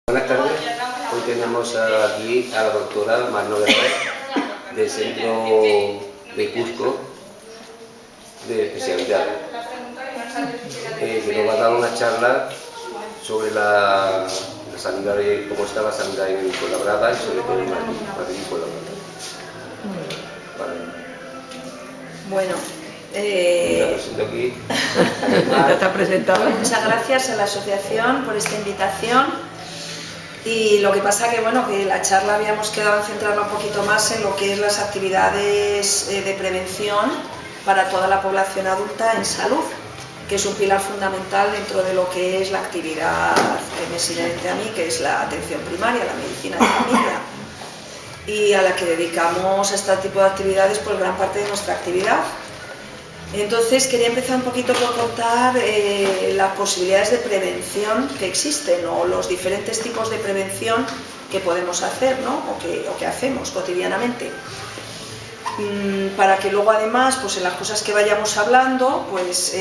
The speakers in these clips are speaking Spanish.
Buenas tardes, hoy tenemos aquí a la doctora Marno Guerrero del Centro de Cusco de Especialidades, que nos va a dar una charla sobre la sanidad, cómo está la sanidad en Fuenlabrada y sobre todo en Madrid y Fuenlabrada. Vale. Bueno, aquí. ya está presentado. Muchas gracias a la asociación por esta invitación. Y lo que pasa que, bueno, que la charla habíamos quedado en centrarla un poquito más en lo que es las actividades de prevención para toda la población adulta en salud, que es un pilar fundamental dentro de lo que es la actividad que me es inherente a mí, que es la atención primaria, la medicina de familia, y a la que dedicamos a este tipo de actividades pues gran parte de nuestra actividad. Entonces quería empezar un poquito por contar las posibilidades de prevención que existen o los diferentes tipos de prevención que podemos hacer, ¿no? o que hacemos cotidianamente, para que luego además pues en las cosas que vayamos hablando pues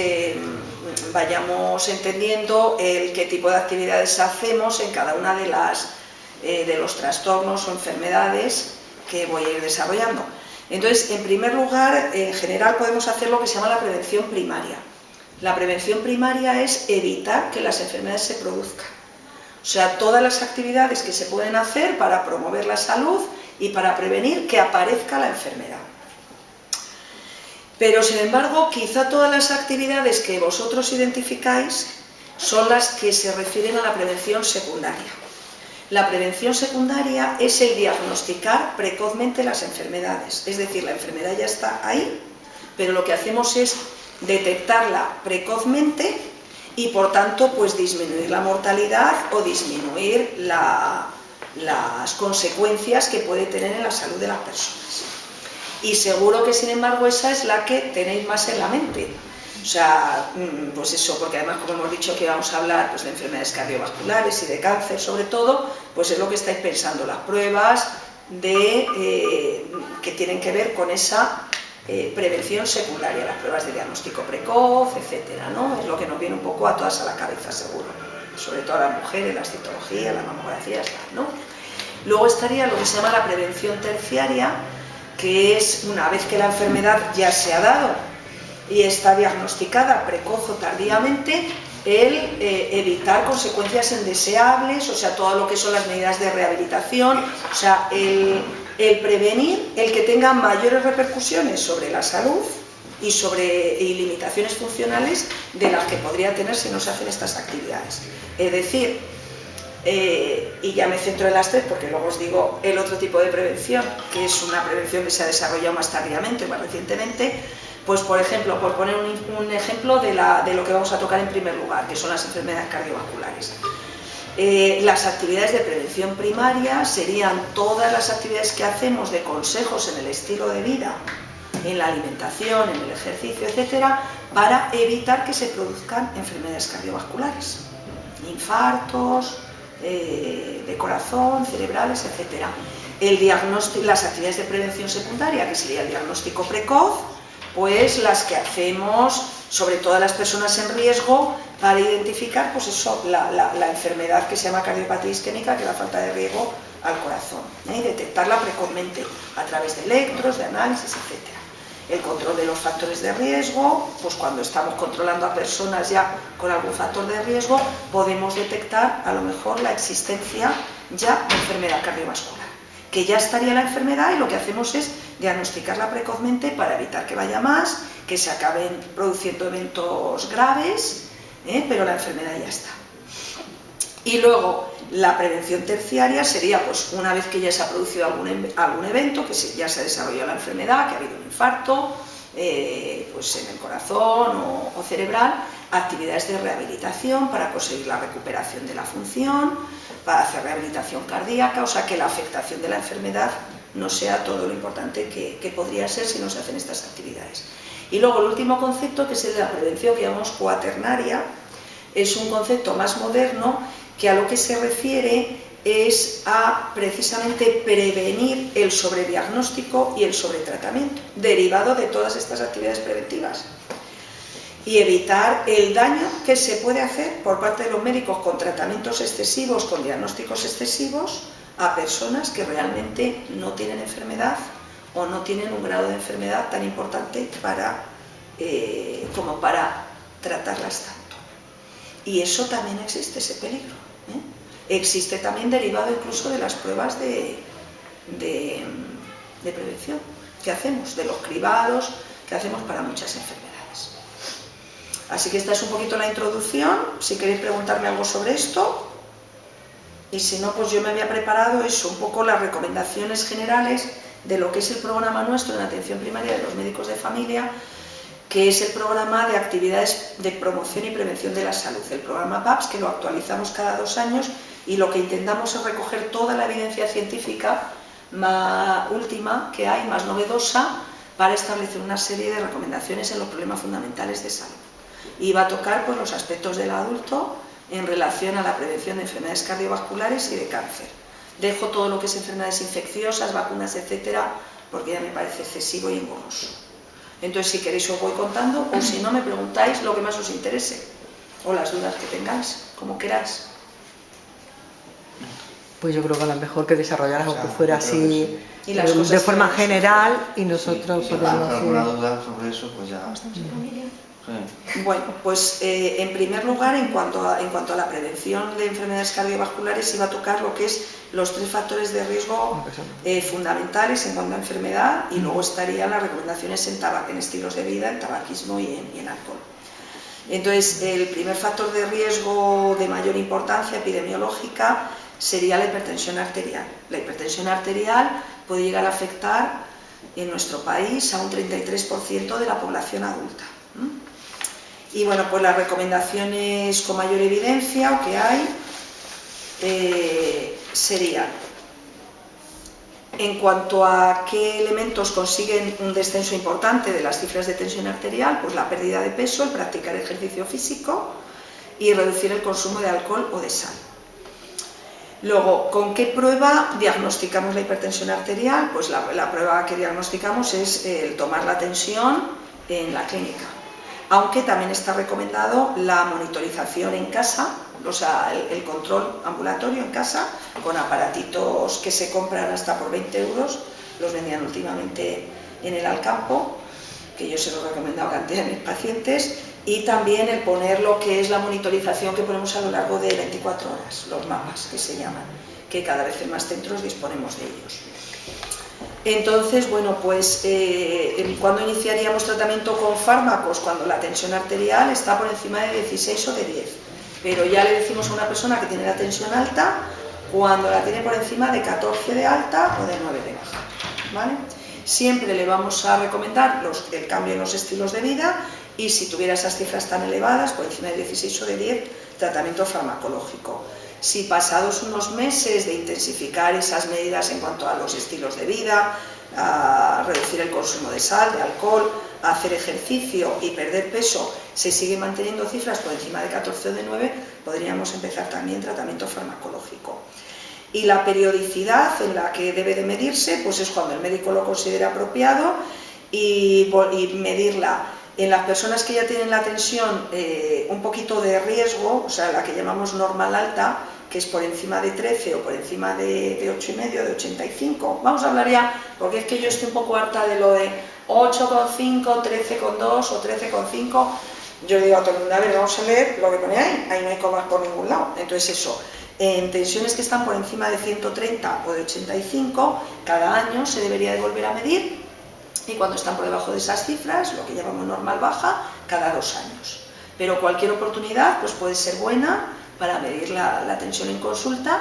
vayamos entendiendo qué tipo de actividades hacemos en cada una de los trastornos o enfermedades que voy a ir desarrollando. Entonces, en primer lugar, en general podemos hacer lo que se llama la prevención primaria. La prevención primaria es evitar que las enfermedades se produzcan. O sea, todas las actividades que se pueden hacer para promover la salud y para prevenir que aparezca la enfermedad. Pero, sin embargo, quizá todas las actividades que vosotros identificáis son las que se refieren a la prevención secundaria. La prevención secundaria es el diagnosticar precozmente las enfermedades, es decir, la enfermedad ya está ahí, pero lo que hacemos es detectarla precozmente y por tanto pues disminuir la mortalidad o disminuir las consecuencias que puede tener en la salud de las personas. Y seguro que sin embargo esa es la que tenéis más en la mente. O sea, pues eso, porque además como hemos dicho que vamos a hablar pues, de enfermedades cardiovasculares y de cáncer sobre todo, pues es lo que estáis pensando, las pruebas que tienen que ver con esa prevención secundaria, las pruebas de diagnóstico precoz, etcétera, ¿no? Es lo que nos viene un poco a todas a la cabeza seguro, sobre todo a las mujeres, las citologías, las mamografías, ¿no? Luego estaría lo que se llama la prevención terciaria, que es una vez que la enfermedad ya se ha dado y está diagnosticada precoz o tardíamente, el evitar consecuencias indeseables, o sea, todo lo que son las medidas de rehabilitación, o sea, el prevenir el que tenga mayores repercusiones sobre la salud y limitaciones funcionales de las que podría tener si no se hacen estas actividades. Es decir, y ya me centro en las tres porque luego os digo el otro tipo de prevención, que es una prevención que se ha desarrollado más tardíamente, más recientemente. Pues por ejemplo, por poner un ejemplo de lo que vamos a tocar en primer lugar, que son las enfermedades cardiovasculares. Las actividades de prevención primaria serían todas las actividades que hacemos de consejos en el estilo de vida, en la alimentación, en el ejercicio, etcétera, para evitar que se produzcan enfermedades cardiovasculares, infartos, de corazón, cerebrales, etcétera. Las actividades de prevención secundaria, que sería el diagnóstico precoz, pues las que hacemos sobre todo a las personas en riesgo para identificar pues eso, la enfermedad que se llama cardiopatía isquémica, que es la falta de riego al corazón, y detectarla precozmente a través de electros, de análisis, etc. El control de los factores de riesgo, pues cuando estamos controlando a personas ya con algún factor de riesgo, podemos detectar a lo mejor la existencia ya de enfermedad cardiovascular, que ya estaría la enfermedad y lo que hacemos es diagnosticarla precozmente para evitar que vaya más, que se acaben produciendo eventos graves, pero la enfermedad ya está. Y luego la prevención terciaria sería pues una vez que ya se ha producido algún evento, que ya se ha desarrollado la enfermedad, que ha habido un infarto, pues en el corazón o cerebral, actividades de rehabilitación para conseguir la recuperación de la función, para hacer rehabilitación cardíaca, o sea que la afectación de la enfermedad no sea todo lo importante que podría ser si no se hacen estas actividades. Y luego el último concepto, que es el de la prevención que llamamos cuaternaria, es un concepto más moderno que a lo que se refiere es a precisamente prevenir el sobrediagnóstico y el sobretratamiento derivado de todas estas actividades preventivas. y evitar el daño que se puede hacer por parte de los médicos con tratamientos excesivos, con diagnósticos excesivos, a personas que realmente no tienen enfermedad o no tienen un grado de enfermedad tan importante como para tratarlas tanto. Y eso también existe, ese peligro, ¿eh? Existe también derivado incluso de las pruebas de prevención que hacemos, de los cribados que hacemos para muchas enfermedades. Así que esta es un poquito la introducción. Si queréis preguntarme algo sobre esto, y si no, pues yo me había preparado eso, un poco las recomendaciones generales de lo que es el programa nuestro en atención primaria de los médicos de familia, que es el programa de actividades de promoción y prevención de la salud, el programa PAPS, que lo actualizamos cada 2 años, y lo que intentamos es recoger toda la evidencia científica más última que hay, más novedosa, para establecer una serie de recomendaciones en los problemas fundamentales de salud. Y va a tocar pues, los aspectos del adulto en relación a la prevención de enfermedades cardiovasculares y de cáncer. Dejo todo lo que es enfermedades infecciosas, vacunas, etcétera, porque ya me parece excesivo y engorroso. Entonces, si queréis os voy contando, o si no, me preguntáis lo que más os interese, o las dudas que tengáis, como queráis. Pues yo creo que a lo mejor que desarrollar algo que fuera así y las cosas de forma general y nosotros si podemos... alguna duda sobre eso, pues ya... Sí. Bueno, pues en primer lugar, en cuanto a la prevención de enfermedades cardiovasculares, iba a tocar lo que es los 3 factores de riesgo fundamentales en cuanto a enfermedad, y luego estarían las recomendaciones en estilos de vida, en tabaquismo y en alcohol. Entonces, el primer factor de riesgo de mayor importancia epidemiológica sería la hipertensión arterial. La hipertensión arterial puede llegar a afectar en nuestro país a un 33% de la población adulta. Y bueno, pues las recomendaciones con mayor evidencia o que hay serían, en cuanto a qué elementos consiguen un descenso importante de las cifras de tensión arterial, pues la pérdida de peso, el practicar ejercicio físico y reducir el consumo de alcohol o de sal. Luego, ¿con qué prueba diagnosticamos la hipertensión arterial? Pues la prueba que diagnosticamos es el tomar la tensión en la clínica. Aunque también está recomendado la monitorización en casa, o sea, el control ambulatorio en casa, con aparatitos que se compran hasta por 20 euros, los vendían últimamente en el Alcampo, que yo se lo he recomendado a cantidad de mis pacientes, y también el poner lo que es la monitorización que ponemos a lo largo de 24 horas, los mapas que se llaman, que cada vez en más centros disponemos de ellos. Entonces, bueno, pues ¿cuándo iniciaríamos tratamiento con fármacos? Cuando la tensión arterial está por encima de 16 o de 10. Pero ya le decimos a una persona que tiene la tensión alta cuando la tiene por encima de 14 de alta o de 9 de baja, ¿vale? Siempre le vamos a recomendar el cambio en los estilos de vida, y si tuviera esas cifras tan elevadas, por encima de 16 o de 10, tratamiento farmacológico. Si pasados unos meses de intensificar esas medidas en cuanto a los estilos de vida, a reducir el consumo de sal, de alcohol, a hacer ejercicio y perder peso, se siguen manteniendo cifras por encima de 14 o de 9, podríamos empezar también tratamiento farmacológico. Y la periodicidad en la que debe de medirse, pues es cuando el médico lo considera apropiado, y medirla en las personas que ya tienen la tensión un poquito de riesgo, o sea, la que llamamos normal alta, que es por encima de 13 o por encima de 8,5, de 85. Vamos a hablar ya, porque es que yo estoy un poco harta de lo de 8,5, 13,2 o 13,5. Yo digo a todo el mundo, a ver, vamos a leer lo que pone ahí no hay comas por ningún lado. Entonces eso, en tensiones que están por encima de 130 o de 85, cada año se debería de volver a medir, y cuando están por debajo de esas cifras, lo que llamamos normal baja, cada 2 años. Pero cualquier oportunidad pues puede ser buena para medir la tensión en consulta,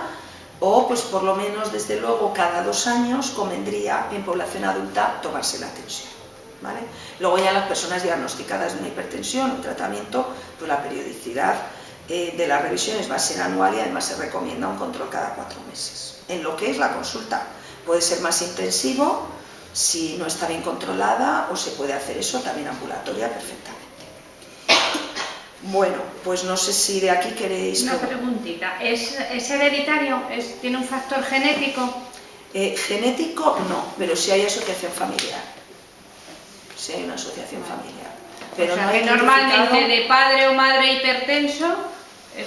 o pues por lo menos, desde luego, cada 2 años convendría en población adulta tomarse la tensión, ¿vale? Luego ya las personas diagnosticadas de una hipertensión, un tratamiento, pues la periodicidad de las revisiones va a ser anual, y además se recomienda un control cada 4 meses. En lo que es la consulta puede ser más intensivo si no está bien controlada, o se puede hacer eso también ambulatoria perfectamente. Bueno, pues no sé si de aquí queréis... Una preguntita, ¿es hereditario? ¿Tiene un factor genético? Genético no, pero sí hay asociación familiar. Sí hay una asociación familiar. Pero o sea, no hay que normalmente identificado- de padre o madre hipertenso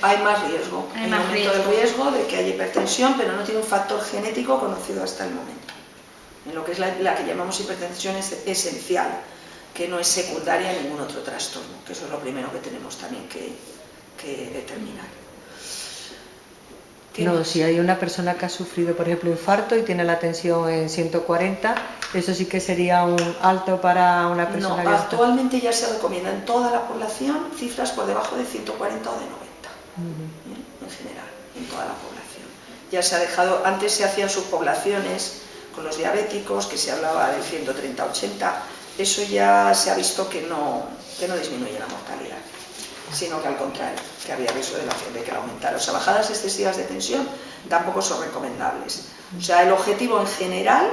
hay más riesgo, Hay hay más aumento del riesgo de que haya hipertensión, pero no tiene un factor genético conocido hasta el momento. En lo que es la que llamamos hipertensión esencial, que no es secundaria a ningún otro trastorno, que eso es lo primero que tenemos también que determinar. ¿Qué No, más? si hay una persona que ha sufrido, por ejemplo, infarto y tiene la tensión en 140, eso sí que sería un alto para una No, persona que está... actualmente ya se recomienda en toda la población cifras por debajo de 140 o de 90. Ujú. En general, en toda la población. Ya se ha dejado, antes se hacían subpoblaciones con los diabéticos, que se hablaba del 130-80, eso ya se ha visto que no disminuye la mortalidad, sino que al contrario, que había riesgo de que la aumentara. O sea, bajadas excesivas de tensión tampoco son recomendables. O sea, el objetivo en general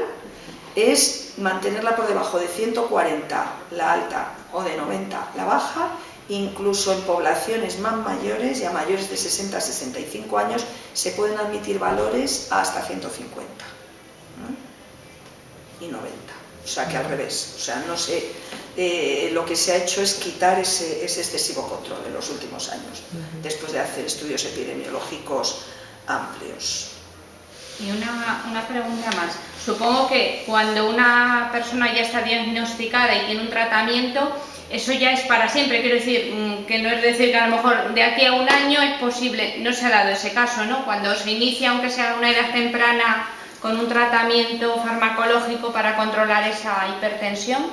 es mantenerla por debajo de 140 la alta o de 90 la baja. Incluso en poblaciones más mayores, ya mayores de 60 a 65 años, se pueden admitir valores hasta 150, ¿no? Y 90. O sea que al revés. O sea, no sé, lo que se ha hecho es quitar ese excesivo control en los últimos años, después de hacer estudios epidemiológicos amplios. Y una pregunta más. Supongo que cuando una persona ya está diagnosticada y tiene un tratamiento, eso ya es para siempre. Quiero decir, que no es decir que a lo mejor de aquí a un año es posible, no se ha dado ese caso, ¿no? Cuando se inicia, aunque sea a una edad temprana, con un tratamiento farmacológico para controlar esa hipertensión,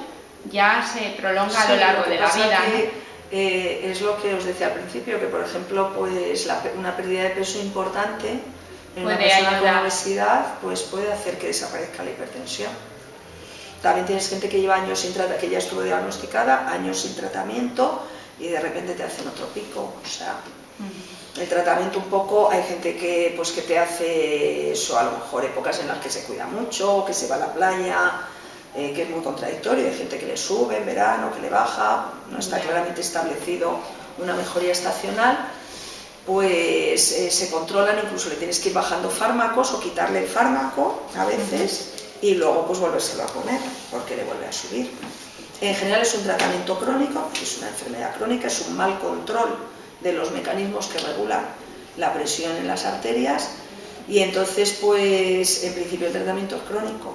ya se prolonga a lo largo de la vida, ¿no? Es lo que os decía al principio, que por ejemplo, pues una pérdida de peso importante en una Puede persona con ayudar. obesidad, pues puede hacer que desaparezca la hipertensión. También tienes gente que lleva años sin tratamiento, que ya estuvo diagnosticada, años sin tratamiento y de repente te hacen otro pico. O sea, el tratamiento un poco, hay gente que te hace eso, a lo mejor épocas en las que se cuida mucho, que se va a la playa, que es muy contradictorio. Hay gente que le sube en verano, que le baja, no está claramente establecido una mejoría estacional. Pues se controlan, incluso le tienes que ir bajando fármacos o quitarle el fármaco a veces y luego pues volvérselo a poner porque le vuelve a subir. En general es un tratamiento crónico, es una enfermedad crónica, es un mal control de los mecanismos que regulan la presión en las arterias y entonces pues en principio el tratamiento es crónico,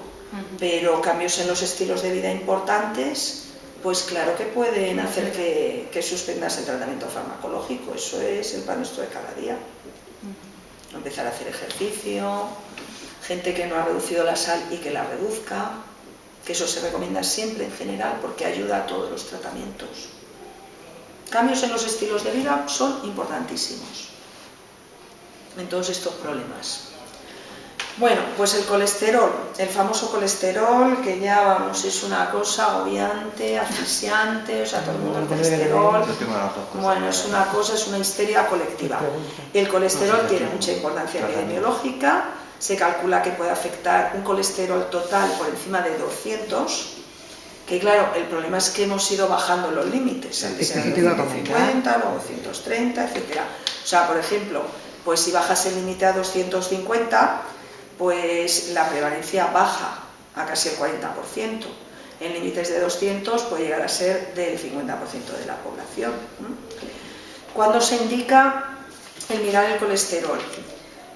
pero cambios en los estilos de vida importantes pues claro que pueden hacer que suspendas el tratamiento farmacológico. Eso es el pan nuestro de cada día. Empezar a hacer ejercicio, gente que no ha reducido la sal y que la reduzca, que eso se recomienda siempre en general porque ayuda a todos los tratamientos. Cambios en los estilos de vida son importantísimos en todos estos problemas. Bueno, pues el colesterol, el famoso colesterol, que ya vamos, es una cosa agobiante, asfixiante, o sea, todo el mundo el colesterol, Yo tengo las dos cosas. bueno, es una cosa, es una histeria colectiva. El colesterol tiene mucha importancia epidemiológica, se calcula que puede afectar un colesterol total por encima de 200, que claro, el problema es que hemos ido bajando los límites, antes eran 150, luego 130, etc. O sea, por ejemplo, pues si bajas el límite a 250, pues la prevalencia baja a casi el 40%. En límites de 200 puede llegar a ser del 50% de la población. ¿Cuándo se indica el mirar el colesterol?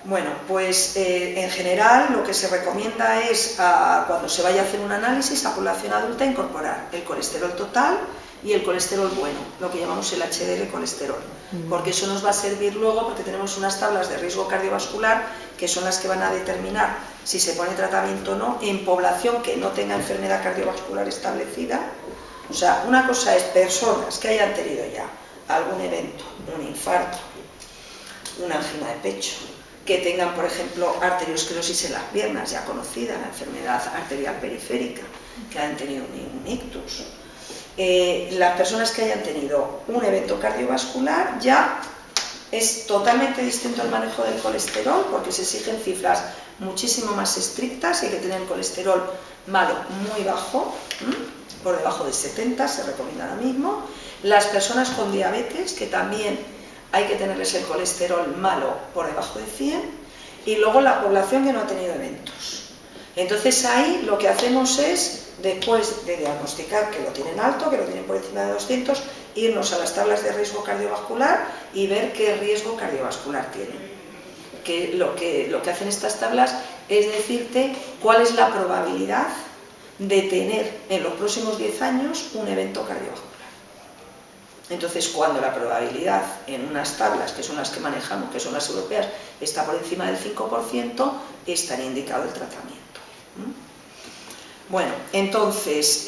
Bueno, pues en general lo que se recomienda es cuando se vaya a hacer un análisis a población adulta incorporar el colesterol total y el colesterol bueno, lo que llamamos el HDL colesterol, porque eso nos va a servir luego porque tenemos unas tablas de riesgo cardiovascular que son las que van a determinar si se pone tratamiento o no en población que no tenga enfermedad cardiovascular establecida. O sea, una cosa es personas que hayan tenido ya algún evento, un infarto, una angina de pecho, que tengan, por ejemplo, arteriosclerosis en las piernas, ya conocida, la enfermedad arterial periférica, que hayan tenido un ictus. Las personas que hayan tenido un evento cardiovascular ya es totalmente distinto el manejo del colesterol porque se exigen cifras muchísimo más estrictas y hay que tener el colesterol malo muy bajo, por debajo de 70 se recomienda ahora mismo. Las personas con diabetes, que también hay que tenerles el colesterol malo por debajo de 100, y luego la población que no ha tenido eventos. Entonces ahí lo que hacemos es, después de diagnosticar que lo tienen alto, que lo tienen por encima de 200, irnos a las tablas de riesgo cardiovascular y ver qué riesgo cardiovascular tienen. Que lo que hacen estas tablas es decirte cuál es la probabilidad de tener en los próximos 10 años un evento cardiovascular. Entonces, cuando la probabilidad en unas tablas, que son las que manejamos, que son las europeas, está por encima del 5%, estaría indicado el tratamiento. Bueno, entonces,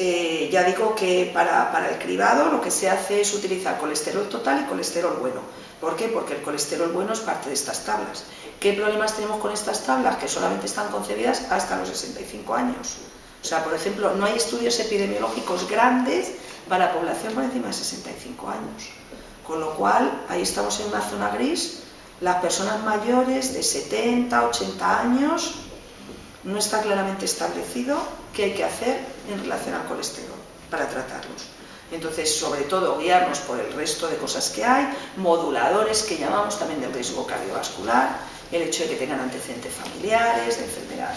ya digo que para el cribado lo que se hace es utilizar colesterol total y colesterol bueno. ¿Por qué? Porque el colesterol bueno es parte de estas tablas. ¿Qué problemas tenemos con estas tablas? Que solamente están concebidas hasta los 65 años. O sea, por ejemplo, no hay estudios epidemiológicos grandes para población por encima de 65 años. Con lo cual, ahí estamos en una zona gris. Las personas mayores de 70, 80 años, no está claramente establecido qué hay que hacer en relación al colesterol para tratarlos. Entonces, sobre todo, guiarnos por el resto de cosas que hay, moduladores que llamamos también del riesgo cardiovascular, el hecho de que tengan antecedentes familiares, de enfermedad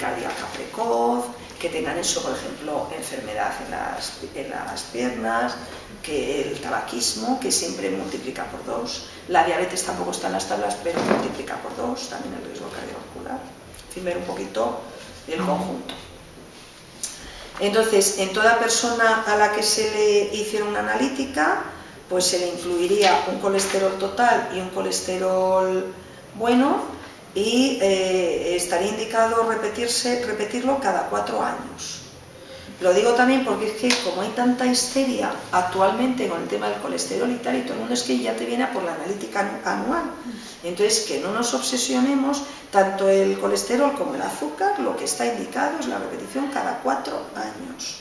cardíaca precoz, que tengan eso, por ejemplo, enfermedad en las piernas, que el tabaquismo, que siempre multiplica por 2, la diabetes tampoco está en las tablas, pero multiplica por 2, también el riesgo cardiovascular. En fin, ver un poquito el conjunto. Entonces, en toda persona a la que se le hiciera una analítica, pues se le incluiría un colesterol total y un colesterol bueno, y estaría indicado repetirlo cada 4 años. Lo digo también porque es que como hay tanta histeria actualmente con el tema del colesterol y tal, y todo el mundo es que ya te viene a por la analítica anual. Entonces, que no nos obsesionemos, tanto el colesterol como el azúcar, lo que está indicado es la repetición cada 4 años.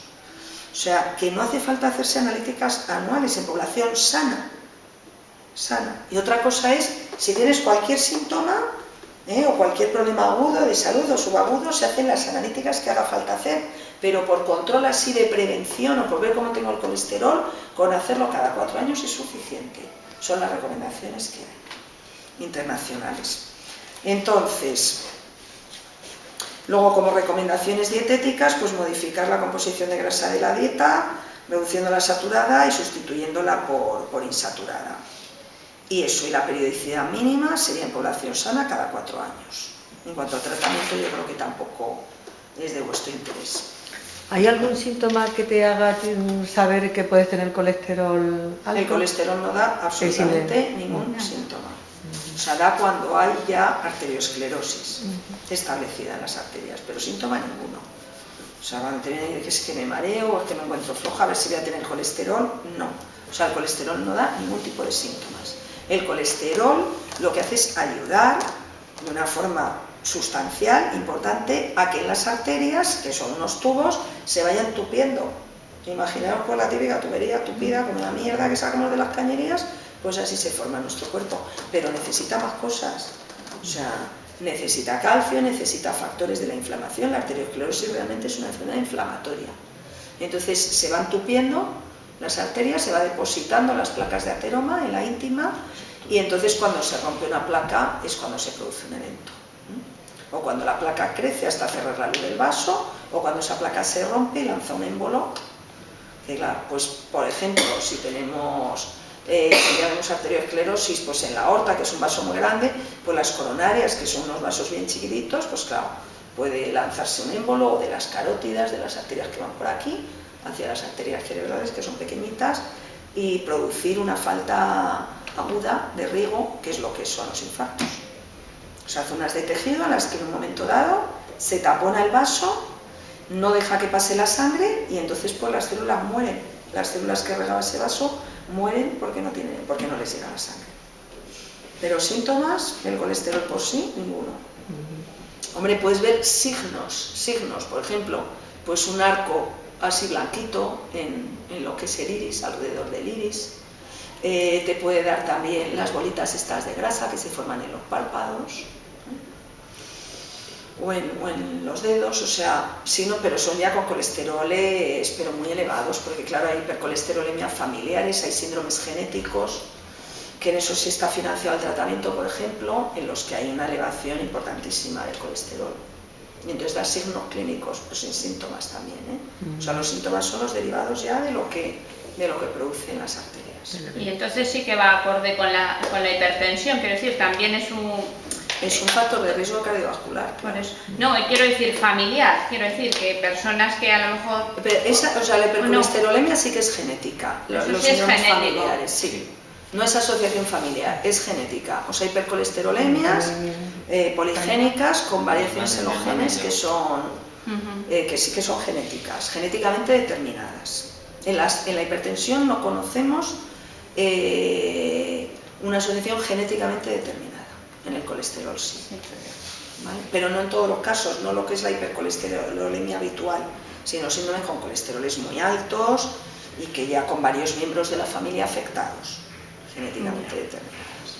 O sea, que no hace falta hacerse analíticas anuales en población sana. Y otra cosa es, si tienes cualquier síntoma, o cualquier problema agudo de salud o subagudo, se hacen las analíticas que haga falta hacer, pero por control así de prevención o por ver cómo tengo el colesterol, con hacerlo cada 4 años es suficiente. Son las recomendaciones que hay, internacionales. Entonces, luego como recomendaciones dietéticas, pues modificar la composición de grasa de la dieta, reduciendo la saturada y sustituyéndola por insaturada. Y eso, y la periodicidad mínima sería en población sana cada 4 años. En cuanto al tratamiento, yo creo que tampoco es de vuestro interés. ¿Hay algún síntoma que te haga saber que puedes tener colesterol alto? El colesterol no da absolutamente ningún síntoma. O sea, da cuando hay ya arteriosclerosis establecida en las arterias, pero síntoma ninguno. O sea, cuando te viene que es que me mareo o es que me encuentro floja, a ver si voy a tener colesterol, no. O sea, el colesterol no da ningún tipo de síntomas. El colesterol lo que hace es ayudar de una forma sustancial, importante, a que en las arterias, que son unos tubos, se vayan tupiendo. Imaginaos pues la típica tubería tupida, como la mierda que sacamos de las cañerías, pues así se forma nuestro cuerpo. Pero necesita más cosas. O sea, necesita calcio, necesita factores de la inflamación. La arteriosclerosis realmente es una enfermedad inflamatoria. Entonces se van tupiendo las arterias, se va depositando las placas de ateroma en la íntima, y entonces cuando se rompe una placa es cuando se produce un evento. O cuando la placa crece hasta cerrar la luz del vaso, o cuando esa placa se rompe y lanza un émbolo. Que claro, pues por ejemplo, si tenemos arteriosclerosis, pues en la aorta, que es un vaso muy grande, pues las coronarias, que son unos vasos bien chiquititos, pues claro, puede lanzarse un émbolo, o de las carótidas, de las arterias que van por aquí, hacia las arterias cerebrales, que son pequeñitas, y producir una falta aguda de riego, que es lo que son los infartos. O sea, zonas de tejido en las que en un momento dado se tapona el vaso, no deja que pase la sangre, y entonces pues las células mueren. Las células que regaban ese vaso mueren porque no les llega la sangre. Pero síntomas del colesterol por sí, ninguno. Hombre, puedes ver signos, por ejemplo, pues un arco así blanquito en lo que es el iris, alrededor del iris. Te puede dar también las bolitas estas de grasa que se forman en los párpados, o en los dedos, o sea, sí, no, pero son ya con colesteroles, pero muy elevados, porque claro, hay hipercolesterolemias familiares, hay síndromes genéticos, que en eso sí está financiado el tratamiento, por ejemplo, en los que hay una elevación importantísima del colesterol. Y entonces da signos clínicos, pues sin síntomas también, ¿eh? O sea, los síntomas son los derivados ya de lo que producen las arterias. Y entonces sí que va acorde con la hipertensión, quiero decir, también es un factor de riesgo cardiovascular. Por eso. No, quiero decir familiar, quiero decir que personas que a lo mejor... Pero la hipercolesterolemia sí que es genética, Eso los sí es síndromes genético. familiares, sí. No es asociación familiar, es genética. O sea, hipercolesterolemias poligénicas con variaciones en los genes que sí que son genéticas, genéticamente determinadas. En la hipertensión no conocemos una asociación genéticamente determinada. En el colesterol sí. ¿Vale? Pero no en todos los casos, no lo que es la hipercolesterolemia habitual, sino síndromes con colesteroles muy altos y que ya con varios miembros de la familia afectados, genéticamente determinadas.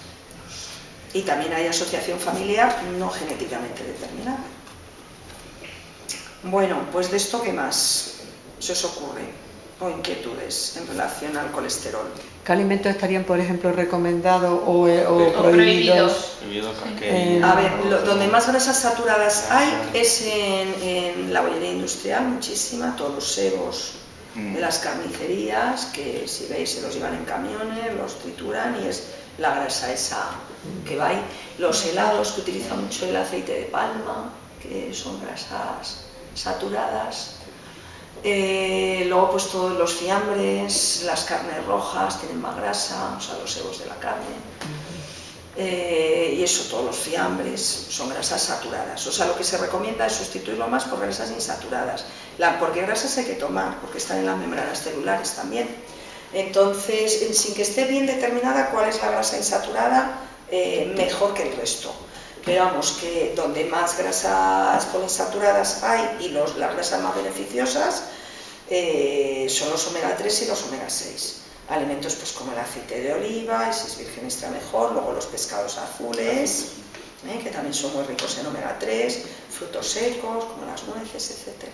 Y también hay asociación familiar no genéticamente determinada. Bueno, pues de esto, ¿qué más se os ocurre? O inquietudes en relación al colesterol. ¿Qué alimentos estarían, por ejemplo, recomendados o prohibidos? A ver, donde más grasas saturadas hay es en la bollería industrial, muchísima, todos los sebos de las carnicerías, que si veis se los llevan en camiones, los trituran y es la grasa esa que va ahí. Los helados, que utilizan mucho el aceite de palma, que son grasas saturadas. Luego pues todos los fiambres, las carnes rojas tienen más grasa, o sea, los sebos de la carne. Y eso, todos los fiambres son grasas saturadas. O sea, lo que se recomienda es sustituirlo más por grasas insaturadas. Porque grasas hay que tomar, porque están en las membranas celulares también. Entonces, sin que esté bien determinada cuál es la grasa insaturada, mejor que el resto. Pero vamos, que donde más grasas poliinsaturadas hay y las grasas más beneficiosas son los omega 3 y los omega 6. Alimentos pues como el aceite de oliva, y si es virgen extra mejor, luego los pescados azules, que también son muy ricos en omega 3, frutos secos como las nueces, etc.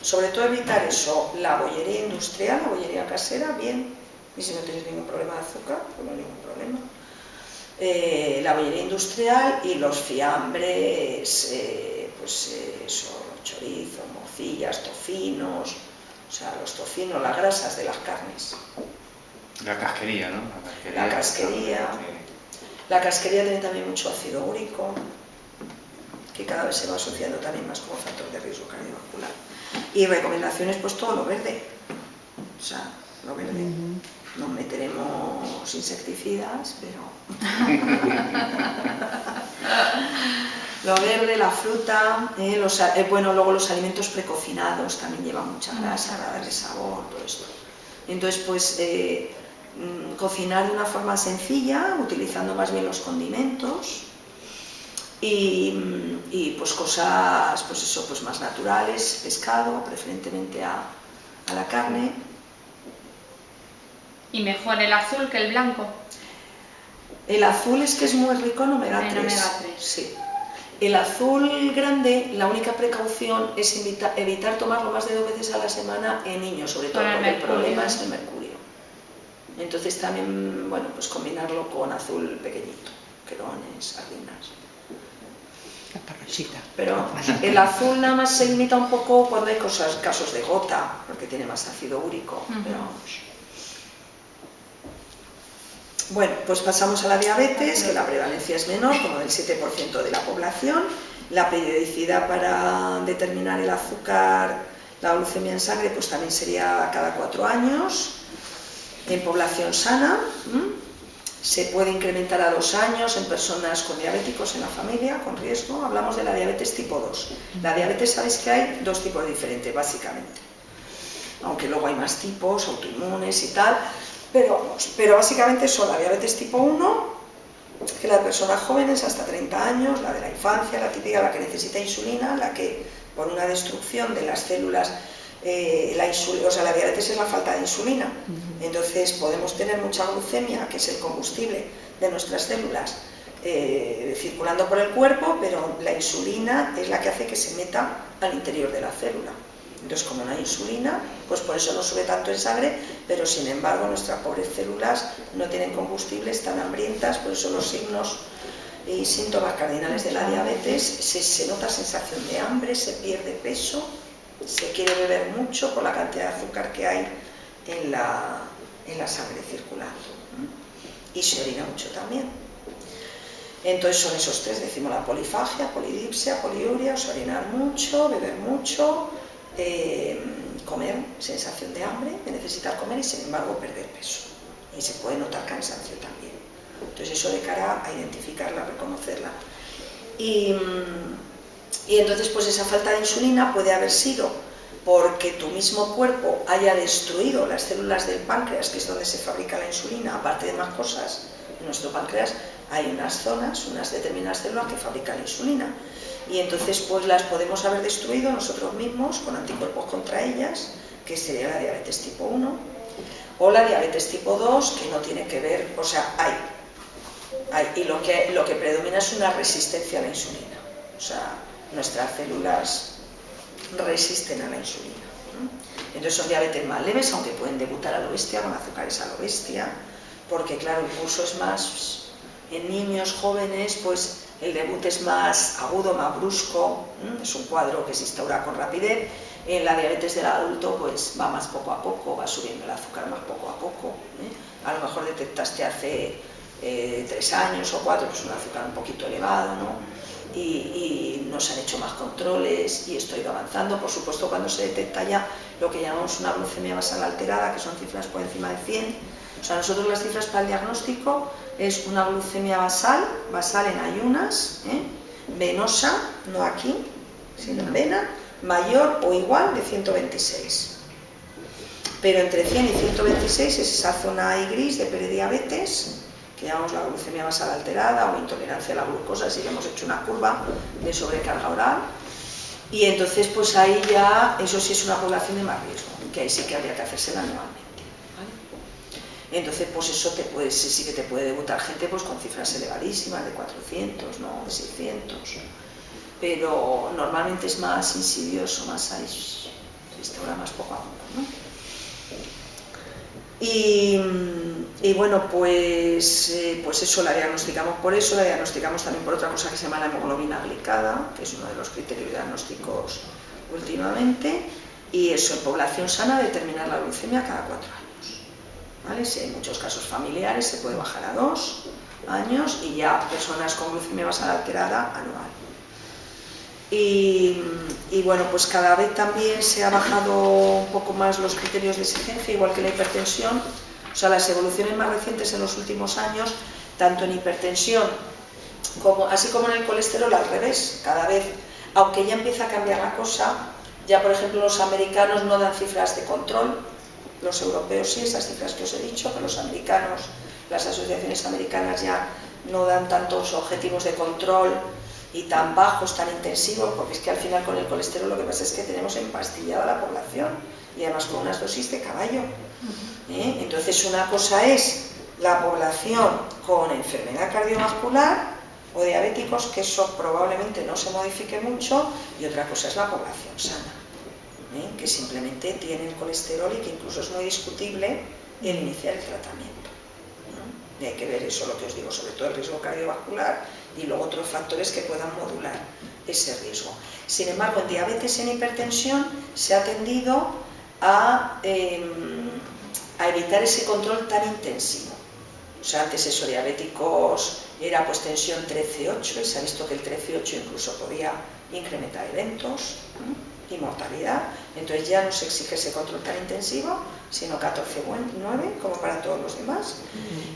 Sobre todo evitar eso, la bollería industrial, la bollería casera, bien, y si no tenéis ningún problema de azúcar, pues no hay ningún problema. La bollería industrial y los fiambres, chorizos, morcillas, tocinos, o sea, los tocinos, las grasas de las carnes. La casquería, ¿no? La casquería. La casquería tiene también mucho ácido úrico, que cada vez se va asociando también más como factor de riesgo cardiovascular. Y recomendaciones, pues todo lo verde. O sea, lo verde. No meteremos insecticidas, pero lo verde, la fruta, luego los alimentos precocinados también llevan mucha grasa para darle sabor, todo esto. Entonces, pues cocinar de una forma sencilla, utilizando más bien los condimentos y pues cosas, pues eso, pues más naturales, pescado, preferentemente a la carne. ¿Y mejor el azul que el blanco? El azul es que es muy rico en omega 3. En omega 3. Sí. El azul grande, la única precaución es evitar tomarlo más de 2 veces a la semana en niños, sobre todo porque el problema es el mercurio. Entonces también, bueno, pues combinarlo con azul pequeñito, querones, sardinas. La parrochita. Pero el azul nada más se limita un poco cuando hay casos de gota, porque tiene más ácido úrico, pero vamos. Bueno, pues pasamos a la diabetes, que la prevalencia es menor, como del 7% de la población. La periodicidad para determinar el azúcar, la glucemia en sangre, pues también sería cada 4 años. En población sana, se puede incrementar a 2 años en personas con diabéticos en la familia, con riesgo. Hablamos de la diabetes tipo 2. La diabetes, sabéis que hay 2 tipos diferentes, básicamente. Aunque luego hay más tipos, autoinmunes y tal. Pero básicamente son la diabetes tipo 1, que la de personas jóvenes hasta 30 años, la de la infancia, la típica, la que necesita insulina, la que por una destrucción de las células, la diabetes es la falta de insulina. Entonces podemos tener mucha glucemia, que es el combustible de nuestras células, circulando por el cuerpo, pero la insulina es la que hace que se meta al interior de la célula. Entonces, como no hay insulina, pues por eso no sube tanto en sangre, pero sin embargo nuestras pobres células no tienen combustible, están hambrientas, por eso los signos y síntomas cardinales de la diabetes, se nota sensación de hambre, se pierde peso, se quiere beber mucho por la cantidad de azúcar que hay en la sangre circulando, y se orina mucho también. Entonces son esos tres, decimos la polifagia, polidipsia, poliuria, orinar mucho, beber mucho, comer, sensación de hambre, de necesitar comer y sin embargo perder peso. Y se puede notar cansancio también. Entonces eso de cara a identificarla, reconocerla. Y entonces pues esa falta de insulina puede haber sido porque tu mismo cuerpo haya destruido las células del páncreas, que es donde se fabrica la insulina, aparte de más cosas. En nuestro páncreas hay unas zonas, unas determinadas células que fabrican insulina. Y entonces pues las podemos haber destruido nosotros mismos con anticuerpos contra ellas, que sería la diabetes tipo 1, o la diabetes tipo 2, que no tiene que ver, o sea, hay y lo que predomina es una resistencia a la insulina. O sea, nuestras células resisten a la insulina. Entonces son diabetes más leves, aunque pueden debutar a lo bestia, con azúcares a lo bestia, porque claro, el curso es más, en niños jóvenes, pues el debut es más agudo, más brusco, es un cuadro que se instaura con rapidez. En la diabetes del adulto pues va más poco a poco, va subiendo el azúcar más poco a poco. A lo mejor detectaste hace 3 años o 4 pues un azúcar un poquito elevado, ¿no? Y nos han hecho más controles y esto ha ido avanzando. Por supuesto, cuando se detecta ya lo que llamamos una glucemia basal alterada, que son cifras por encima de 100, o sea, nosotros las cifras para el diagnóstico es una glucemia basal en ayunas, venosa, no aquí, sino en vena, mayor o igual de 126. Pero entre 100 y 126 es esa zona ahí gris de prediabetes, que llamamos la glucemia basal alterada o intolerancia a la glucosa, si le hemos hecho una curva de sobrecarga oral. Y entonces pues ahí ya, eso sí es una población de más riesgo, que ahí sí que habría que hacérsela anualmente. Entonces, pues eso sí que te puede debutar gente pues con cifras elevadísimas de 400, ¿no? De 600, pero normalmente es más insidioso, más ahí, se instaura más poco a poco, ¿no? Y bueno, pues eso la diagnosticamos por eso, la diagnosticamos también por otra cosa que se llama la hemoglobina glicada, que es uno de los criterios diagnósticos últimamente, y eso en población sana determinar la glucemia cada 4 años. ¿Vale? Si hay muchos casos familiares se puede bajar a 2 años y ya personas con glucemia basal alterada anual. Y bueno, pues cada vez también se ha bajado un poco más los criterios de exigencia, igual que la hipertensión. O sea, las evoluciones más recientes en los últimos años, tanto en hipertensión así como en el colesterol, al revés, cada vez, aunque ya empieza a cambiar la cosa, ya por ejemplo los americanos no dan cifras de control. Los europeos sí, esas cifras que os he dicho, pero los americanos, las asociaciones americanas ya no dan tantos objetivos de control y tan bajos, tan intensivos, porque es que al final con el colesterol lo que pasa es que tenemos empastillada la población y además con unas dosis de caballo. Entonces una cosa es la población con enfermedad cardiovascular o diabéticos, que eso probablemente no se modifique mucho, y otra cosa es la población sana, que simplemente tienen colesterol y que incluso es muy discutible el iniciar el tratamiento. Y hay que ver eso, lo que os digo, sobre todo el riesgo cardiovascular y luego otros factores que puedan modular ese riesgo. Sin embargo, en diabetes y en hipertensión se ha tendido a evitar ese control tan intensivo. O sea, antes eso, diabéticos era pues tensión 13,8 y se ha visto que el 13,8 incluso podía incrementar eventos y mortalidad. Entonces ya no se exige ese control tan intensivo, sino 14,9 como para todos los demás.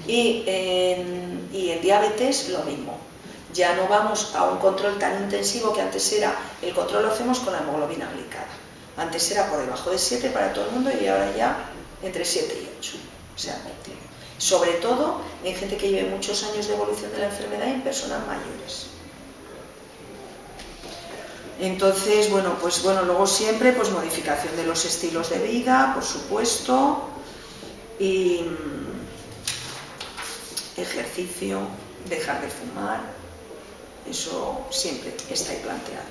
Y en diabetes lo mismo. Ya no vamos a un control tan intensivo que antes era, el control lo hacemos con la hemoglobina glicada. Antes era por debajo de 7 para todo el mundo y ahora ya entre 7 y 8. O sea, sobre todo en gente que lleve muchos años de evolución de la enfermedad y en personas mayores. Entonces, bueno, luego siempre pues modificación de los estilos de vida, por supuesto, y ejercicio, dejar de fumar, eso siempre está ahí planteado.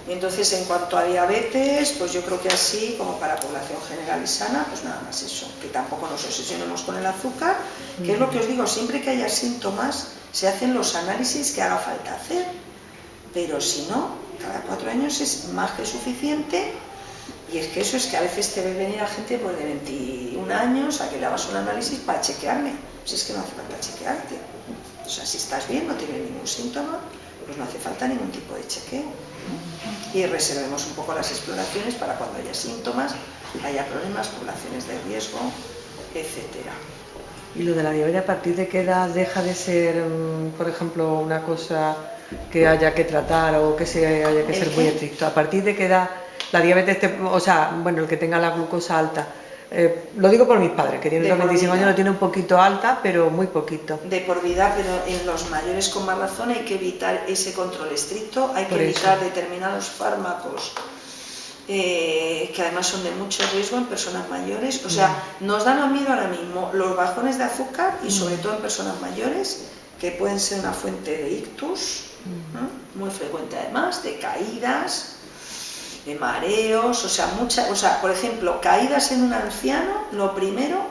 Entonces, en cuanto a diabetes, pues yo creo que así, como para población general y sana, pues nada más eso, que tampoco nos obsesionemos con el azúcar, que es lo que os digo, siempre que haya síntomas, se hacen los análisis que haga falta hacer, pero si no, cada 4 años es más que suficiente. Y es que eso es que a veces te ve venir a gente pues, de 21 años a que le hagas un análisis para chequearme. Si es que no hace falta chequearte. O sea, si estás bien, no tienes ningún síntoma, pues no hace falta ningún tipo de chequeo. Y reservemos un poco las exploraciones para cuando haya síntomas, haya problemas, poblaciones de riesgo, etcétera. Y lo de la diabetes, ¿a partir de qué edad deja de ser, por ejemplo, una cosa que haya que tratar o que haya que ser muy estricto? ¿A partir de qué edad la diabetes, o sea, bueno, el que tenga la glucosa alta? Lo digo por mis padres, que tienen 25 años, lo tiene un poquito alta, pero muy poquito. De por vida, pero en los mayores con más razón hay que evitar ese control estricto, hay que evitar determinados fármacos que además son de mucho riesgo en personas mayores. O sea, nos dan miedo ahora mismo los bajones de azúcar y sobre todo en personas mayores, que pueden ser una fuente de ictus, muy frecuente además, de caídas, de mareos, o sea, por ejemplo, caídas en un anciano, lo primero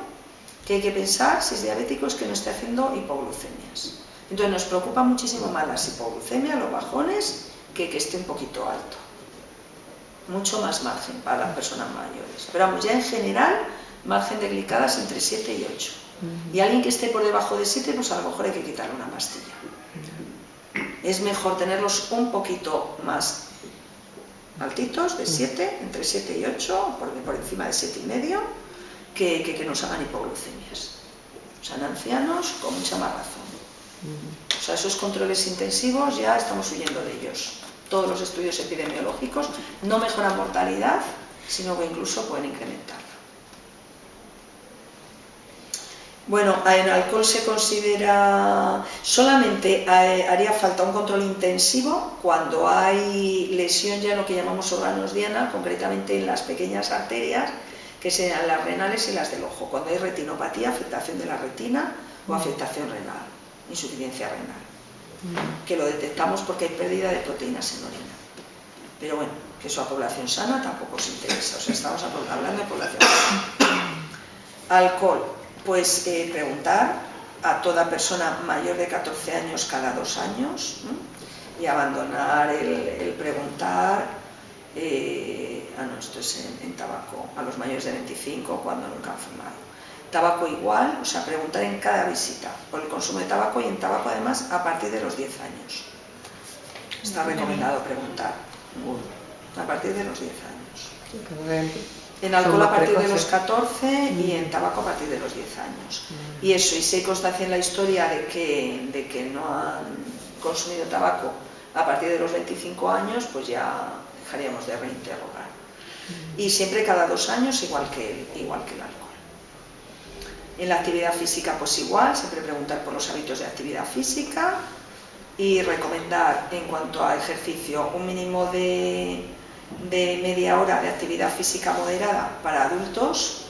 que hay que pensar si es diabético es que no esté haciendo hipoglucemias. Entonces nos preocupa muchísimo más las hipoglucemias, los bajones, que esté un poquito alto. Mucho más margen para las personas mayores. Pero vamos, ya en general, margen de glicadas entre 7 y 8. Y alguien que esté por debajo de 7, pues a lo mejor hay que quitarle una pastilla. Es mejor tenerlos un poquito más altitos, de 7, entre 7 y 8, por encima de 7,5, que nos hagan hipoglucemias. O sea, en ancianos, con mucha más razón. O sea, esos controles intensivos ya estamos huyendo de ellos. Todos los estudios epidemiológicos no mejoran mortalidad, sino que incluso pueden incrementarla. Bueno, en alcohol se considera, solamente haría falta un control intensivo cuando hay lesión ya en lo que llamamos órganos diana, concretamente en las pequeñas arterias, que sean las renales y las del ojo, cuando hay retinopatía, afectación de la retina o afectación renal, insuficiencia renal, que lo detectamos porque hay pérdida de proteínas en orina. Pero bueno, que eso a población sana tampoco os interesa, o sea, estamos hablando de población sana. Alcohol. Pues preguntar a toda persona mayor de 14 años cada 2 años, y abandonar el preguntar, no, esto es en tabaco, a los mayores de 25 cuando nunca han fumado. Tabaco igual, o sea, preguntar en cada visita por el consumo de tabaco, y en tabaco además a partir de los 10 años. Está recomendado preguntar a partir de los 10 años. En alcohol a partir de los 14 y en tabaco a partir de los 10 años. Y eso, y si hay constancia en la historia de que no han consumido tabaco a partir de los 25 años, pues ya dejaríamos de reinterrogar. Y siempre cada 2 años, igual que el alcohol. En la actividad física, pues igual, siempre preguntar por los hábitos de actividad física y recomendar en cuanto a ejercicio un mínimo de media hora de actividad física moderada para adultos,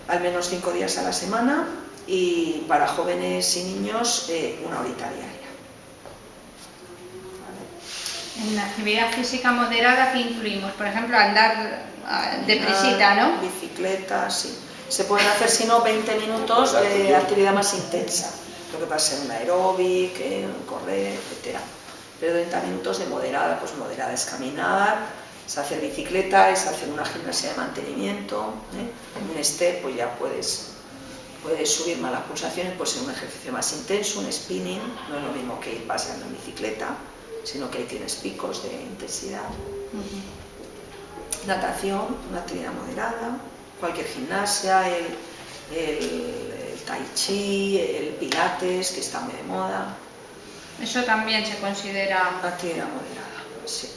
al menos 5 días a la semana, y para jóvenes y niños 1 horita diaria. ¿Vale? En la actividad física moderada, ¿qué incluimos? Por ejemplo, andar deprisita, ¿no? Bicicleta, sí. Se pueden hacer, si no, 20 minutos de actividad más intensa, lo que puede ser un aeróbic, correr, etcétera. Pero 30 minutos de moderada, pues moderada es caminar, es hacer bicicleta, es hacer una gimnasia de mantenimiento, un step, pues ya puedes subir más las pulsaciones, puede ser un ejercicio más intenso, un spinning, no es lo mismo que ir paseando en bicicleta, sino que ahí tienes picos de intensidad. Natación, una actividad moderada, cualquier gimnasia, el tai chi, el pilates, que está muy de moda. Eso también se considera actividad moderada, sí.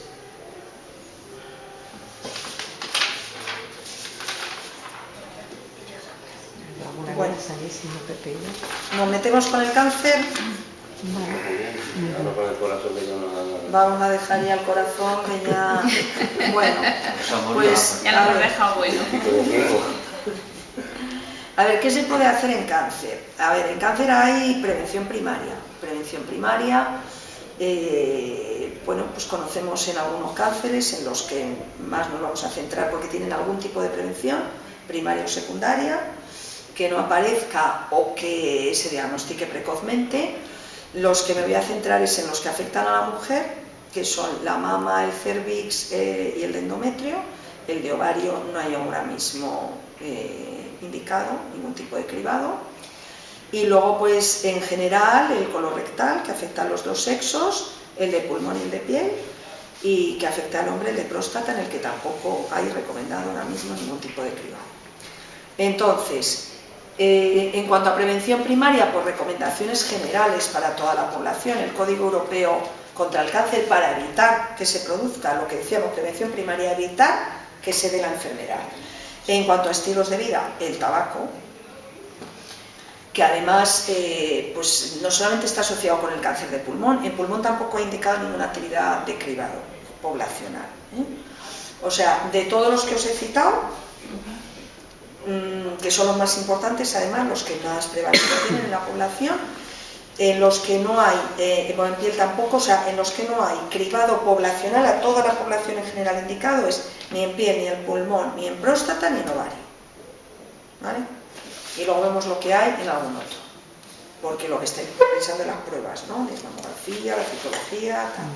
Bueno, nos metemos con el cáncer. Vamos a dejar ya el corazón, que ya... Bueno, pues... Ya lo hemos dejado bueno. A ver, ¿qué se puede hacer en cáncer? A ver, en cáncer hay prevención primaria. Bueno, pues conocemos en algunos cánceres en los que más nos vamos a centrar porque tienen algún tipo de prevención, primaria o secundaria, que no aparezca o que se diagnostique precozmente. Los que me voy a centrar es en los que afectan a la mujer, que son la mama, el cervix y el endometrio. El de ovario no hay ahora mismo indicado ningún tipo de cribado. Y luego, pues en general, el colorectal, que afecta a los dos sexos, el de pulmón y el de piel, y que afecta al hombre, el de próstata, en el que tampoco hay recomendado ahora mismo ningún tipo de cribado. Entonces, en cuanto a prevención primaria, pues recomendaciones generales para toda la población. El Código Europeo contra el Cáncer, para evitar que se produzca lo que decíamos, prevención primaria, evitar que se dé la enfermedad. En cuanto a estilos de vida, el tabaco, que además pues no solamente está asociado con el cáncer de pulmón, en pulmón tampoco ha indicado ninguna actividad de cribado poblacional. O sea, de todos los que os he citado, que son los más importantes, además los que más prevalencia tienen en la población, en los que no hay, en piel tampoco, o sea, en los que no hay cribado poblacional a toda la población en general indicado es ni en piel, ni en pulmón, ni en próstata, ni en ovario. ¿Vale? Y luego vemos lo que hay en algún otro, porque lo que estáis pensando en las pruebas, ¿no? De mamografía, la citología, tal.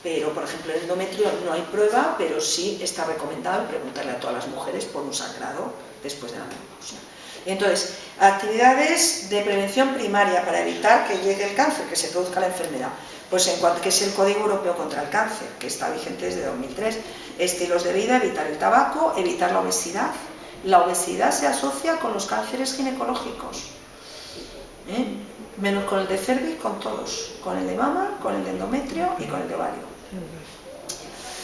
Pero, por ejemplo, el endometrio no hay prueba, pero sí está recomendado preguntarle a todas las mujeres por un sangrado después de la menopausia. Entonces, actividades de prevención primaria para evitar que llegue el cáncer, que se produzca la enfermedad. Pues en cuanto que es el Código Europeo contra el Cáncer, que está vigente desde 2003. Estilos de vida, evitar el tabaco, evitar la obesidad. La obesidad se asocia con los cánceres ginecológicos, menos con el de cervix, con todos, con el de mama, con el de endometrio y con el de ovario.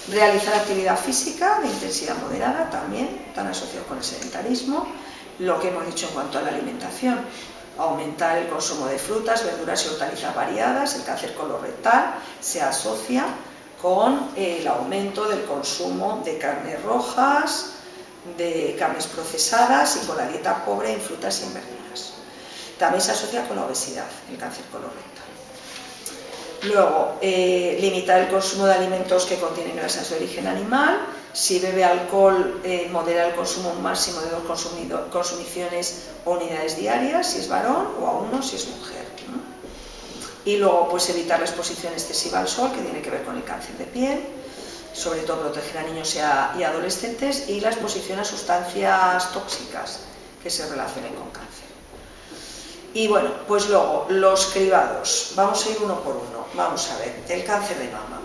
Realizar actividad física de intensidad moderada, también tan asociado con el sedentarismo. Lo que hemos dicho en cuanto a la alimentación, aumentar el consumo de frutas, verduras y hortalizas variadas. El cáncer colorectal se asocia con el aumento del consumo de carnes rojas, de carnes procesadas y con la dieta pobre en frutas y en verduras. También se asocia con la obesidad, el cáncer colorectal. Luego, limitar el consumo de alimentos que contienen grasas de origen animal. Si bebe alcohol, moderar el consumo máximo de 2 consumiciones o unidades diarias, si es varón, o a 1 si es mujer, ¿no? Y luego, pues evitar la exposición excesiva al sol, que tiene que ver con el cáncer de piel, sobre todo proteger a niños y adolescentes, y la exposición a sustancias tóxicas que se relacionen con cáncer. Y bueno, pues luego, los cribados. Vamos a ir uno por uno. Vamos a ver, el cáncer de mama.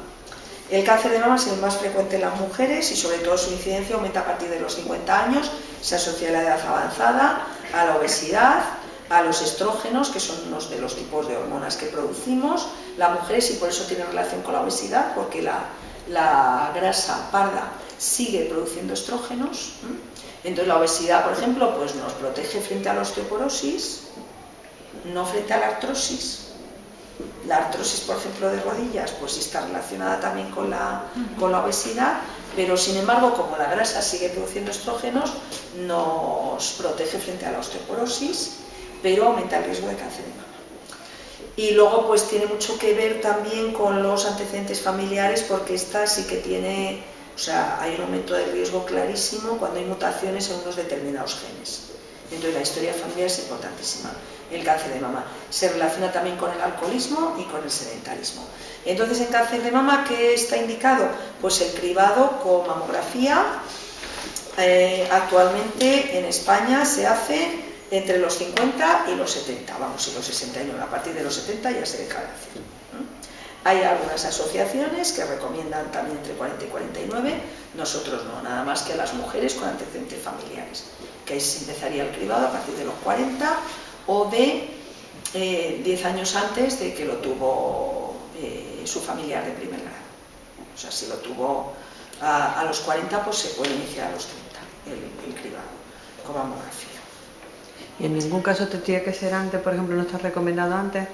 El cáncer de mama es el más frecuente en las mujeres y sobre todo su incidencia aumenta a partir de los 50 años, se asocia a la edad avanzada, a la obesidad, a los estrógenos, que son unos de los tipos de hormonas que producimos las mujeres, y por eso tiene relación con la obesidad, porque la grasa parda sigue produciendo estrógenos. Entonces la obesidad, por ejemplo, pues nos protege frente a la osteoporosis, no frente a la artrosis. La artrosis, por ejemplo, de rodillas, pues sí está relacionada también con la obesidad, pero sin embargo, como la grasa sigue produciendo estrógenos, nos protege frente a la osteoporosis, pero aumenta el riesgo de cáncer de mama. Y luego, pues tiene mucho que ver también con los antecedentes familiares, porque esta sí que tiene, o sea, hay un aumento del riesgo clarísimo cuando hay mutaciones en unos determinados genes. Entonces la historia familiar es importantísima. El cáncer de mama se relaciona también con el alcoholismo y con el sedentarismo. Entonces, en cáncer de mama, ¿qué está indicado? Pues el cribado con mamografía. Actualmente en España se hace entre los 50 y los 70, vamos, y los 69. A partir de los 70 ya se deja de hacer. Hay algunas asociaciones que recomiendan también entre 40 y 49, nosotros no, nada más que a las mujeres con antecedentes familiares, que ahí se empezaría el cribado a partir de los 40 o de 10 años antes de que lo tuvo su familiar de primer grado. O sea, si lo tuvo a los 40, pues se puede iniciar a los 30 el cribado con mamografía. ¿Y en ningún caso tendría que ser antes, por ejemplo, no está recomendado antes?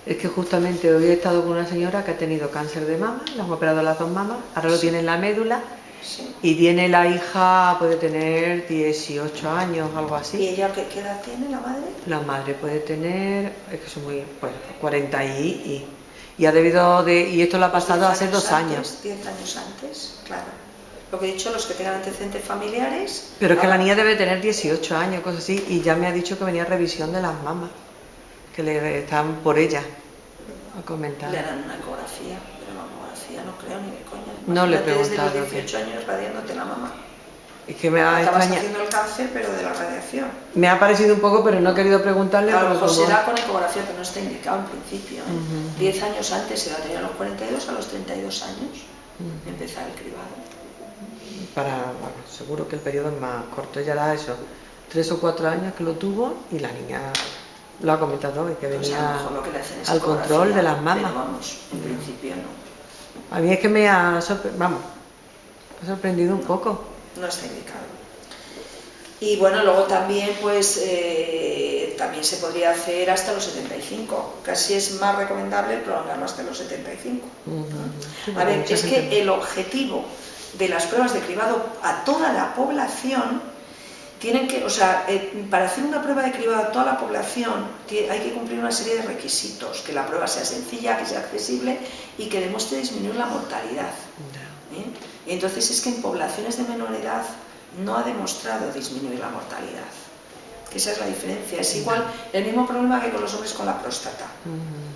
Es que justamente hoy he estado con una señora que ha tenido cáncer de mama, le han operado las 2 mamas, ahora lo tiene en la médula, sí. Y tiene la hija, puede tener 18 años, algo así. ¿Y ella qué edad tiene, la madre? La madre puede tener, es que son muy, bueno, 40 y ha debido de, y esto lo ha pasado hace 2 años. 10 años antes, claro. Lo que he dicho, los que tengan antecedentes familiares. Pero es que la niña debe tener 18 años, cosas así, y ya me ha dicho que venía revisión de las mamas, que le están por ella. a comentar. Le harán una ecografía, pero mamografía no creo ni de coña. No le he Imagínate desde preguntado los 18 años radiándote la mamá. Es que me ha Acabas extrañado. haciendo el cáncer, pero de la radiación. Me ha parecido un poco, pero no he querido preguntarle. A lo porque mejor como- será con ecografía, pero no está indicado en principio. Ujú. 10 años antes se la tenía a los 42, a los 32 años empezar el cribado. Bueno, seguro que el periodo es más corto. Ella era eso, 3 o 4 años que lo tuvo y la niña lo ha comentado y que Pues a lo venía mejor lo que le hacen es al ecografía, control de las pero mamas. vamos, en principio no. A mí es que me ha sorprendido un poco. No está indicado. Y bueno, luego también pues también se podría hacer hasta los 75. Casi es más recomendable prolongarlo hasta los 75. Sí, A ver, mucha es gente- que el objetivo de las pruebas de cribado a toda la población tienen que, o sea, para hacer una prueba de cribado a toda la población hay que cumplir una serie de requisitos, que la prueba sea sencilla, que sea accesible y que demuestre disminuir la mortalidad. Y entonces es que en poblaciones de menor edad no ha demostrado disminuir la mortalidad. Que esa es la diferencia. Es igual el mismo problema que con los hombres con la próstata.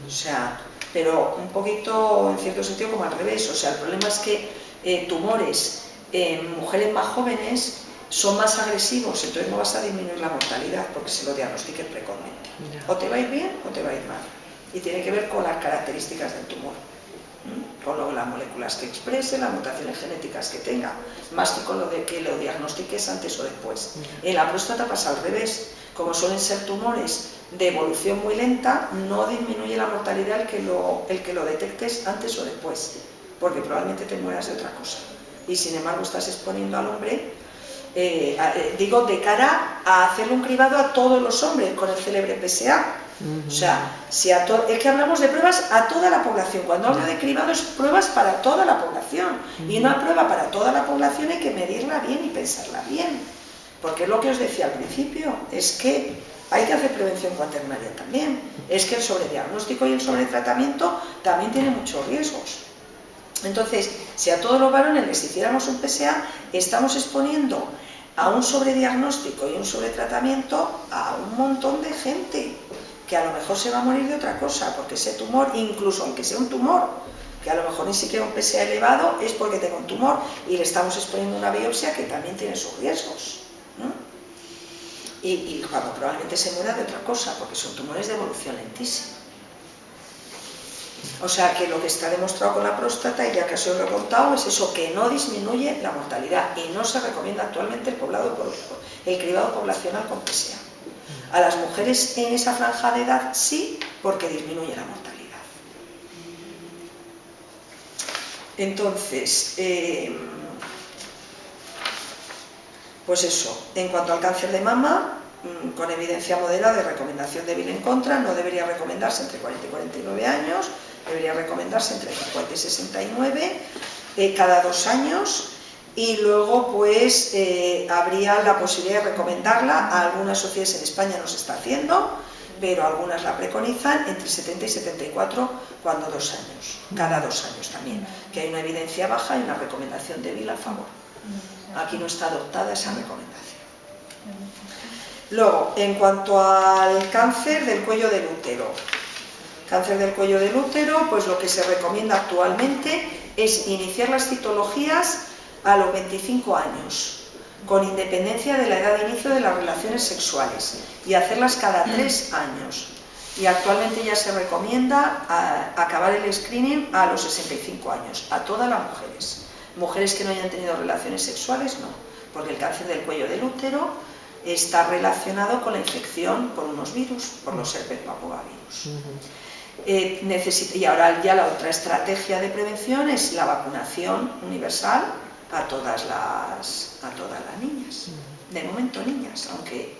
O sea, pero un poquito, en cierto sentido, como al revés. O sea, el problema es que tumores en mujeres más jóvenes son más agresivos, entonces no vas a disminuir la mortalidad porque se lo diagnostiques precozmente. O te va a ir bien o te va a ir mal. Y tiene que ver con las características del tumor. Con las moléculas que exprese, las mutaciones genéticas que tenga, más que con lo de que lo diagnostiques antes o después. En la próstata pasa al revés. Como suelen ser tumores de evolución muy lenta, no disminuye la mortalidad el que lo detectes antes o después, porque probablemente te mueras de otra cosa. Y sin embargo estás exponiendo al hombre, digo, de cara a hacerle un cribado a todos los hombres con el célebre PSA. O sea, si es que hablamos de pruebas a toda la población. Cuando hablo de cribado es pruebas para toda la población. Y una prueba para toda la población hay que medirla bien y pensarla bien. Porque es lo que os decía al principio, es que hay que hacer prevención cuaternaria también. Es que el sobrediagnóstico y el sobretratamiento también tienen muchos riesgos. Entonces, si a todos los varones les hiciéramos un PSA, estamos exponiendo a un sobrediagnóstico y un sobretratamiento a un montón de gente que a lo mejor se va a morir de otra cosa, porque ese tumor, incluso aunque sea un tumor, que a lo mejor ni siquiera un PSA elevado, es porque tenga un tumor y le estamos exponiendo una biopsia que también tiene sus riesgos, ¿no? Y cuando probablemente se muera de otra cosa, porque son tumores de evolución lentísima. O sea que lo que está demostrado con la próstata, y ya casi os lo he contado, es eso, que no disminuye la mortalidad y no se recomienda actualmente el cribado poblacional con PSA. A las mujeres en esa franja de edad sí, porque disminuye la mortalidad. Entonces, pues eso, en cuanto al cáncer de mama, con evidencia moderada de recomendación débil en contra, no debería recomendarse entre 40 y 49 años, debería recomendarse entre 50 y 69, cada 2 años. Y luego pues habría la posibilidad de recomendarla, a algunas sociedades en España no se está haciendo, pero algunas la preconizan entre 70 y 74 cuando 2 años, cada 2 años también, que hay una evidencia baja y una recomendación débil a favor. Aquí no está adoptada esa recomendación. Luego, en cuanto al cáncer del cuello del útero, pues lo que se recomienda actualmente es iniciar las citologías a los 25 años, con independencia de la edad de inicio de las relaciones sexuales, y hacerlas cada 3 años. Y actualmente ya se recomienda acabar el screening a los 65 años, a todas las mujeres. Mujeres que no hayan tenido relaciones sexuales, no, porque el cáncer del cuello del útero está relacionado con la infección por unos virus, por los herpes papogavirus. Y ahora ya la otra estrategia de prevención es la vacunación universal a todas las niñas, de momento niñas, aunque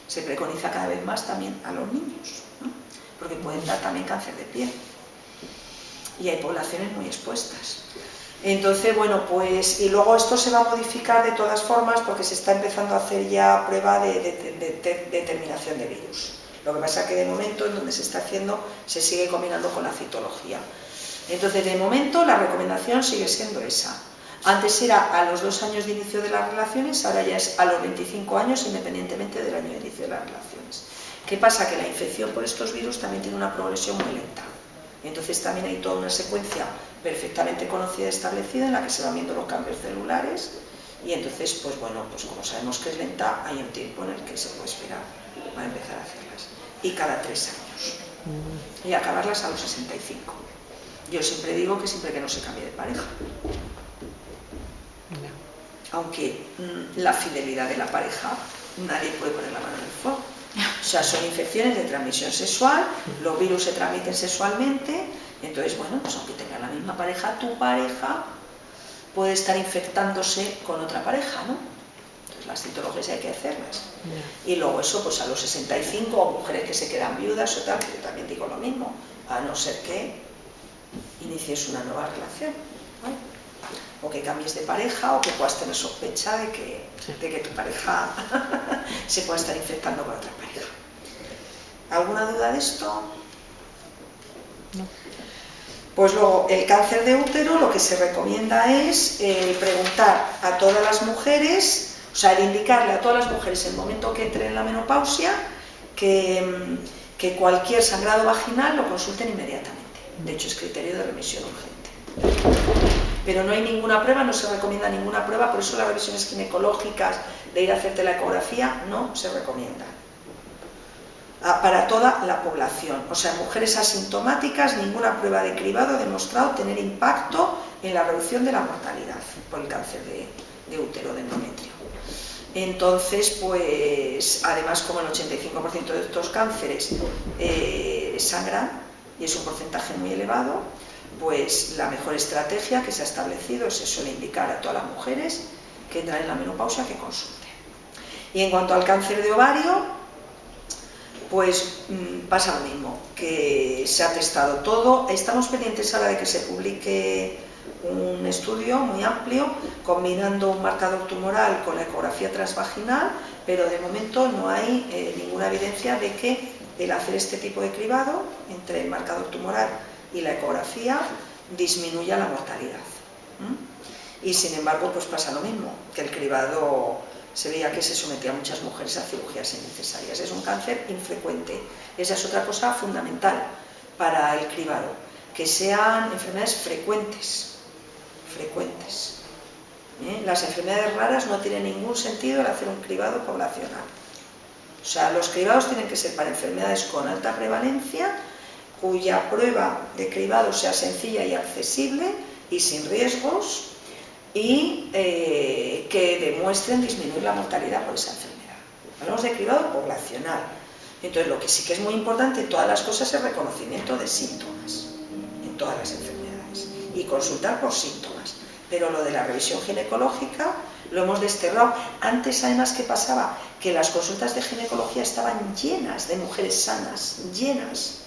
se preconiza cada vez más también a los niños, ¿no? Porque pueden dar también cáncer de piel y hay poblaciones muy expuestas. Entonces, bueno, pues, y luego esto se va a modificar de todas formas porque se está empezando a hacer ya prueba de determinación de virus. Lo que pasa es que de momento en donde se está haciendo se sigue combinando con la citología. Entonces, de momento la recomendación sigue siendo esa. Antes era a los 2 años de inicio de las relaciones, ahora ya es a los 25 años independientemente del año de inicio de las relaciones. ¿Qué pasa? Que la infección por estos virus también tiene una progresión muy lenta. Entonces también hay toda una secuencia perfectamente conocida y establecida en la que se van viendo los cambios celulares y entonces, pues bueno, pues como sabemos que es lenta, hay un tiempo en el que se puede esperar para empezar a hacerlas. Y cada 3 años. Y acabarlas a los 65. Yo siempre digo que siempre que no se cambie de pareja. Aunque la fidelidad de la pareja, nadie puede poner la mano en el fuego. O sea, son infecciones de transmisión sexual, los virus se transmiten sexualmente, entonces, bueno, pues aunque tengan la misma pareja, tu pareja puede estar infectándose con otra pareja, ¿no? Entonces las citologías hay que hacerlas. Y luego eso, pues a los 65, o mujeres que se quedan viudas o tal, que yo también digo lo mismo, a no ser que inicies una nueva relación, ¿vale? O que cambies de pareja, o que puedas tener sospecha de que tu pareja se pueda estar infectando con otra pareja. ¿Alguna duda de esto? No. Pues luego, el cáncer de útero, lo que se recomienda es preguntar a todas las mujeres, o sea, el indicarle a todas las mujeres en el momento que entren en la menopausia que cualquier sangrado vaginal lo consulten inmediatamente. De hecho, es criterio de remisión urgente. Pero no hay ninguna prueba, no se recomienda ninguna prueba, por eso las revisiones ginecológicas de ir a hacerte la ecografía no se recomiendan. Para toda la población, o sea, mujeres asintomáticas, ninguna prueba de cribado ha demostrado tener impacto en la reducción de la mortalidad por el cáncer de útero, de endometrio. Entonces, pues, además, como el 85% de estos cánceres sangran, y es un porcentaje muy elevado, pues la mejor estrategia que se ha establecido es eso, el indicar a todas las mujeres que entran en la menopausia que consulten. Y en cuanto al cáncer de ovario, pues pasa lo mismo, que se ha testado todo. Estamos pendientes ahora de que se publique un estudio muy amplio combinando un marcador tumoral con la ecografía transvaginal, pero de momento no hay ninguna evidencia de que el hacer este tipo de cribado entre el marcador tumoral y la ecografía disminuya la mortalidad. Y sin embargo, pues pasa lo mismo, que el cribado se veía que se sometía a muchas mujeres a cirugías innecesarias. Es un cáncer infrecuente. Esa es otra cosa fundamental para el cribado, que sean enfermedades frecuentes. Las enfermedades raras no tienen ningún sentido el hacer un cribado poblacional. O sea, los cribados tienen que ser para enfermedades con alta prevalencia, cuya prueba de cribado sea sencilla y accesible y sin riesgos, y que demuestren disminuir la mortalidad por esa enfermedad. Hablamos de cribado poblacional. Entonces, lo que sí que es muy importante en todas las cosas es el reconocimiento de síntomas, en todas las enfermedades, y consultar por síntomas. Pero lo de la revisión ginecológica lo hemos desterrado. Antes, además, ¿qué pasaba? Que las consultas de ginecología estaban llenas de mujeres sanas, llenas.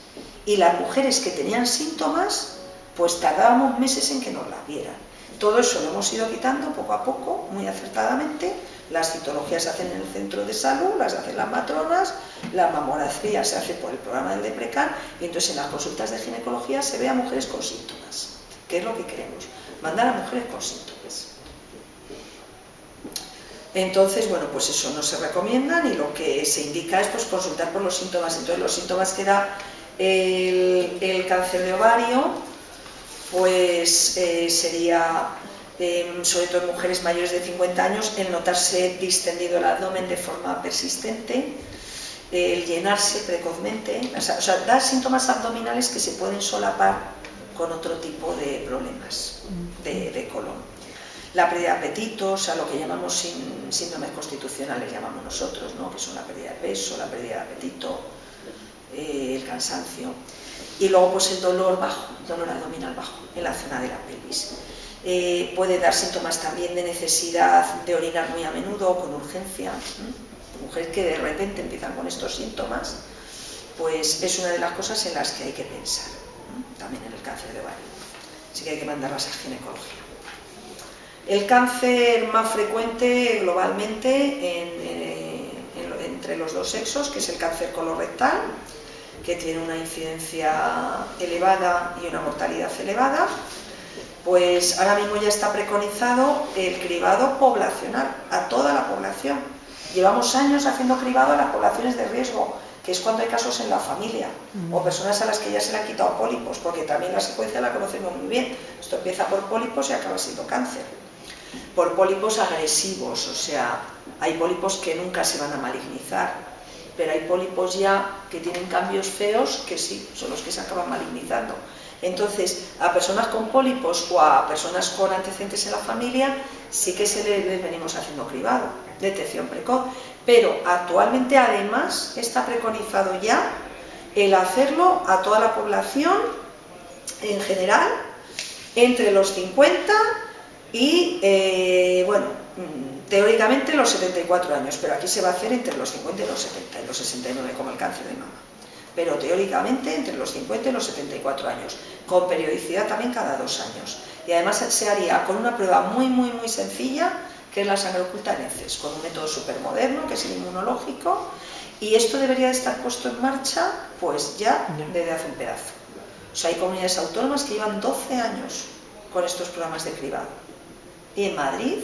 Y las mujeres que tenían síntomas, pues tardábamos meses en que nos las vieran. Todo eso lo hemos ido quitando poco a poco, muy acertadamente. Las citologías se hacen en el centro de salud, las hacen las matronas, la mamografía se hace por el programa del Deprecan, y entonces en las consultas de ginecología se ve a mujeres con síntomas, que es lo que queremos, mandar a mujeres con síntomas. Entonces, bueno, pues eso no se recomienda, y lo que se indica es pues consultar por los síntomas. Entonces, los síntomas que da el cáncer de ovario, pues sería, sobre todo en mujeres mayores de 50 años, el notarse distendido el abdomen de forma persistente, el llenarse precozmente, o sea, dar síntomas abdominales que se pueden solapar con otro tipo de problemas de colon. La pérdida de apetito, o sea, lo que llamamos síndromes constitucionales, llamamos nosotros, ¿no? Que son la pérdida de peso, la pérdida de apetito, el cansancio. Y luego pues el dolor bajo, dolor abdominal bajo, en la zona de la pelvis. Puede dar síntomas también de necesidad de orinar muy a menudo o con urgencia. Mujeres que de repente empiezan con estos síntomas, pues es una de las cosas en las que hay que pensar, también en el cáncer de ovario. Así que hay que mandarlas a ginecología. El cáncer más frecuente globalmente entre los dos sexos, que es el cáncer colorectal, que tiene una incidencia elevada y una mortalidad elevada, pues ahora mismo ya está preconizado el cribado poblacional a toda la población. Llevamos años haciendo cribado a las poblaciones de riesgo, que es cuando hay casos en la familia o personas a las que ya se le han quitado pólipos, porque también la secuencia la conocemos muy bien. Esto empieza por pólipos y acaba siendo cáncer. Por pólipos agresivos, o sea, hay pólipos que nunca se van a malignizar, pero hay pólipos ya que tienen cambios feos que sí, son los que se acaban malignizando. Entonces, a personas con pólipos o a personas con antecedentes en la familia sí que se les venimos haciendo cribado, detección precoz, pero actualmente además está preconizado ya el hacerlo a toda la población en general entre los 50 y, bueno, teóricamente los 74 años, pero aquí se va a hacer entre los 50 y los 70 y los 69 como el cáncer de mama. Pero teóricamente entre los 50 y los 74 años, con periodicidad también cada 2 años. Y además se haría con una prueba muy sencilla, que es la sangre oculta en heces, con un método súper moderno, que es el inmunológico, y esto debería de estar puesto en marcha pues ya desde hace un pedazo. O sea, hay comunidades autónomas que llevan 12 años con estos programas de cribado. Y en Madrid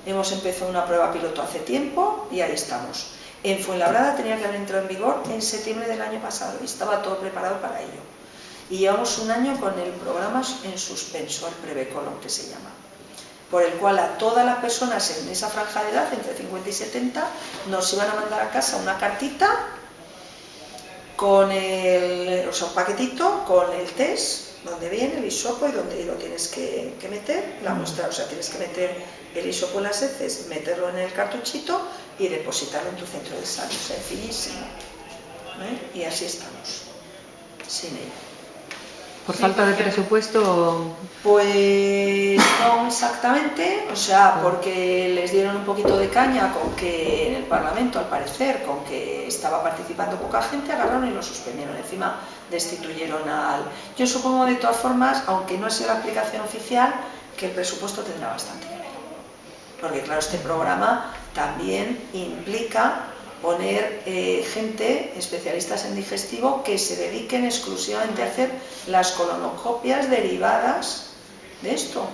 hemos empezado una prueba piloto hace tiempo y ahí estamos. En Fuenlabrada tenía que haber entrado en vigor en septiembre del año pasado y estaba todo preparado para ello. Y llevamos un año con el programa en suspenso, el Prevecolon que se llama, por el cual a todas las personas en esa franja de edad, entre 50 y 70, nos iban a mandar a casa una cartita con o sea, un paquetito con el test, donde viene el hisopo y donde lo tienes que meter, la muestra, o sea, tienes que meter el hisopo en las heces, meterlo en el cartuchito y depositarlo en tu centro de salud, sencillísimo. Y así estamos, sin ello. ¿Por falta de presupuesto? Pues no exactamente, o sea, porque les dieron un poquito de caña con que en el Parlamento, al parecer, con que estaba participando poca gente, agarraron y lo suspendieron. Encima destituyeron al... Yo supongo de todas formas, aunque no ha sido la aplicación oficial, que el presupuesto tendrá bastante que ver. Porque claro, este programa también implica poner gente, especialistas en digestivo, que se dediquen exclusivamente a hacer las colonoscopias derivadas de esto.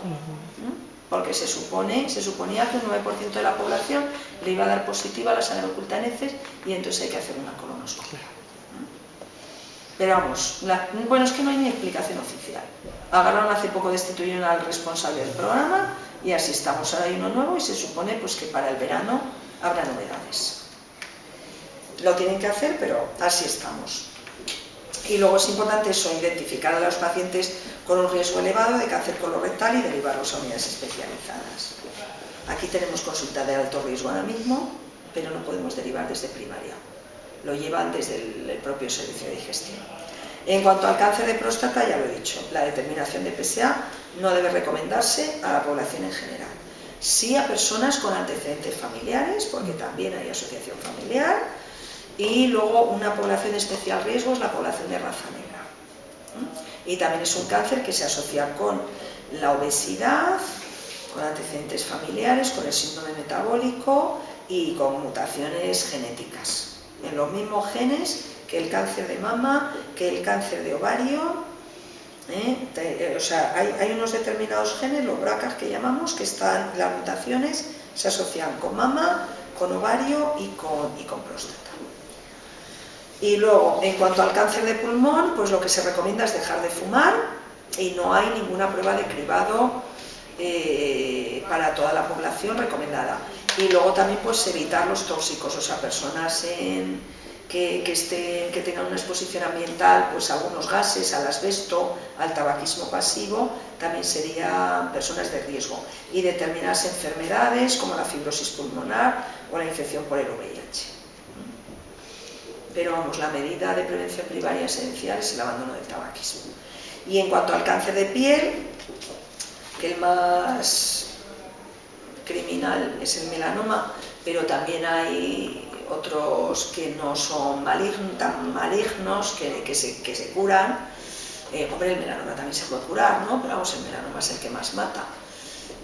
Porque se suponía que un 9% de la población le iba a dar positiva a la sangre oculta en heces y entonces hay que hacer una colonoscopia. Pero vamos, bueno, es que no hay ni explicación oficial. Agarraron hace poco, destituyeron al responsable del programa y así estamos. Ahora hay uno nuevo y se supone pues, que para el verano habrá novedades. Lo tienen que hacer, pero así estamos. Y luego es importante eso, identificar a los pacientes con un riesgo elevado de cáncer colorectal y derivarlos a unidades especializadas. Aquí tenemos consulta de alto riesgo ahora mismo, pero no podemos derivar desde primaria. Lo llevan desde el propio servicio de digestión. En cuanto al cáncer de próstata, ya lo he dicho, la determinación de PSA no debe recomendarse a la población en general. Sí a personas con antecedentes familiares, porque también hay asociación familiar. Y luego una población de especial riesgo es la población de raza negra. Y también es un cáncer que se asocia con la obesidad, con antecedentes familiares, con el síndrome metabólico y con mutaciones genéticas. En los mismos genes que el cáncer de mama, que el cáncer de ovario. O sea, hay unos determinados genes, los BRCA que llamamos, que están, las mutaciones se asocian con mama, con ovario y con próstata. Y luego, en cuanto al cáncer de pulmón, pues lo que se recomienda es dejar de fumar y no hay ninguna prueba de cribado para toda la población recomendada. Y luego también pues evitar los tóxicos, o sea, personas que tengan una exposición ambiental pues a algunos gases, al asbesto, al tabaquismo pasivo, también serían personas de riesgo. Y determinadas enfermedades como la fibrosis pulmonar o la infección por el VIH. Pero vamos, la medida de prevención primaria esencial es el abandono del tabaquismo. Y en cuanto al cáncer de piel, que el más criminal es el melanoma, pero también hay otros que no son tan malignos, que se curan. Hombre, el melanoma también se puede curar, ¿no? Pero vamos, el melanoma es el que más mata.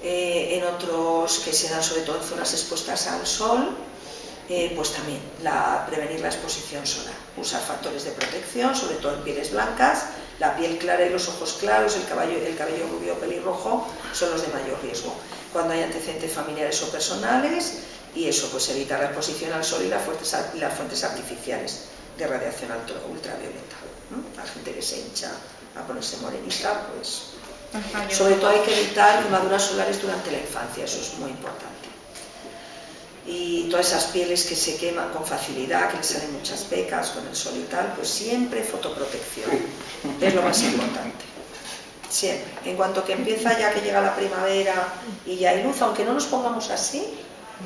En otros que se dan sobre todo en zonas expuestas al sol, pues también prevenir la exposición solar, usar factores de protección, sobre todo en pieles blancas, la piel clara y los ojos claros, el cabello rubio o pelirrojo son los de mayor riesgo. Cuando hay antecedentes familiares o personales, y eso, pues evitar la exposición al sol y las fuentes artificiales, de radiación ultravioleta, ¿no? La gente que se hincha a ponerse morenita, pues sobre todo hay que evitar quemaduras solares durante la infancia, eso es muy importante. Y todas esas pieles que se queman con facilidad, que les salen muchas pecas con el sol y tal, pues siempre fotoprotección, es lo más importante, siempre. En cuanto que empieza, ya que llega la primavera y ya hay luz, aunque no nos pongamos así,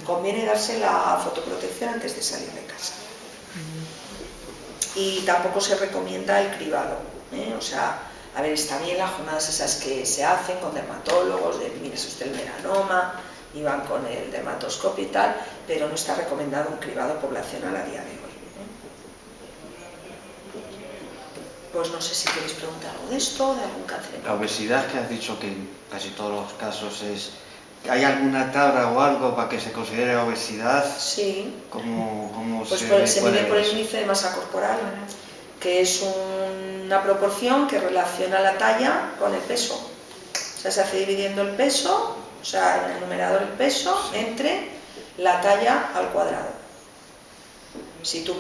conviene darse la fotoprotección antes de salir de casa. Y tampoco se recomienda el cribado, ¿eh? O sea, a ver, está bien las jornadas esas que se hacen con dermatólogos, de mire usted el melanoma, y van con el dermatoscopio y tal, pero no está recomendado un cribado poblacional a día de hoy, ¿eh? Pues no sé si queréis preguntar algo de esto, de algún cáncer. La obesidad, que has dicho que en casi todos los casos es... ¿Hay alguna tabla o algo para que se considere obesidad? Sí. ¿Cómo pues se mide por el eso? índice de masa corporal, que es una proporción que relaciona la talla con el peso. O sea, se hace dividiendo el peso, o sea, en el numerador el peso, entre la talla al cuadrado. Si tú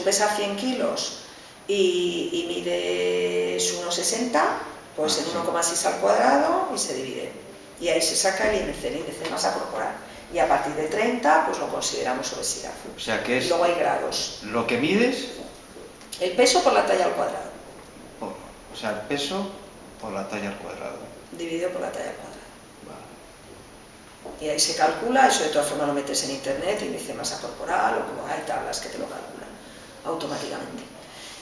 pesas 100 kilos y mides 1,60, pues en 1,6 al cuadrado y se divide. Y ahí se saca el índice de masa corporal. Y a partir de 30, pues lo consideramos obesidad. O sea, que es... Y luego hay grados. Lo que mides... El peso por la talla al cuadrado. O sea, el peso por la talla al cuadrado. Dividido por la talla al cuadrado. Vale. Y ahí se calcula, eso de todas formas lo metes en internet, índice de masa corporal, o como hay tablas que te lo calculan automáticamente.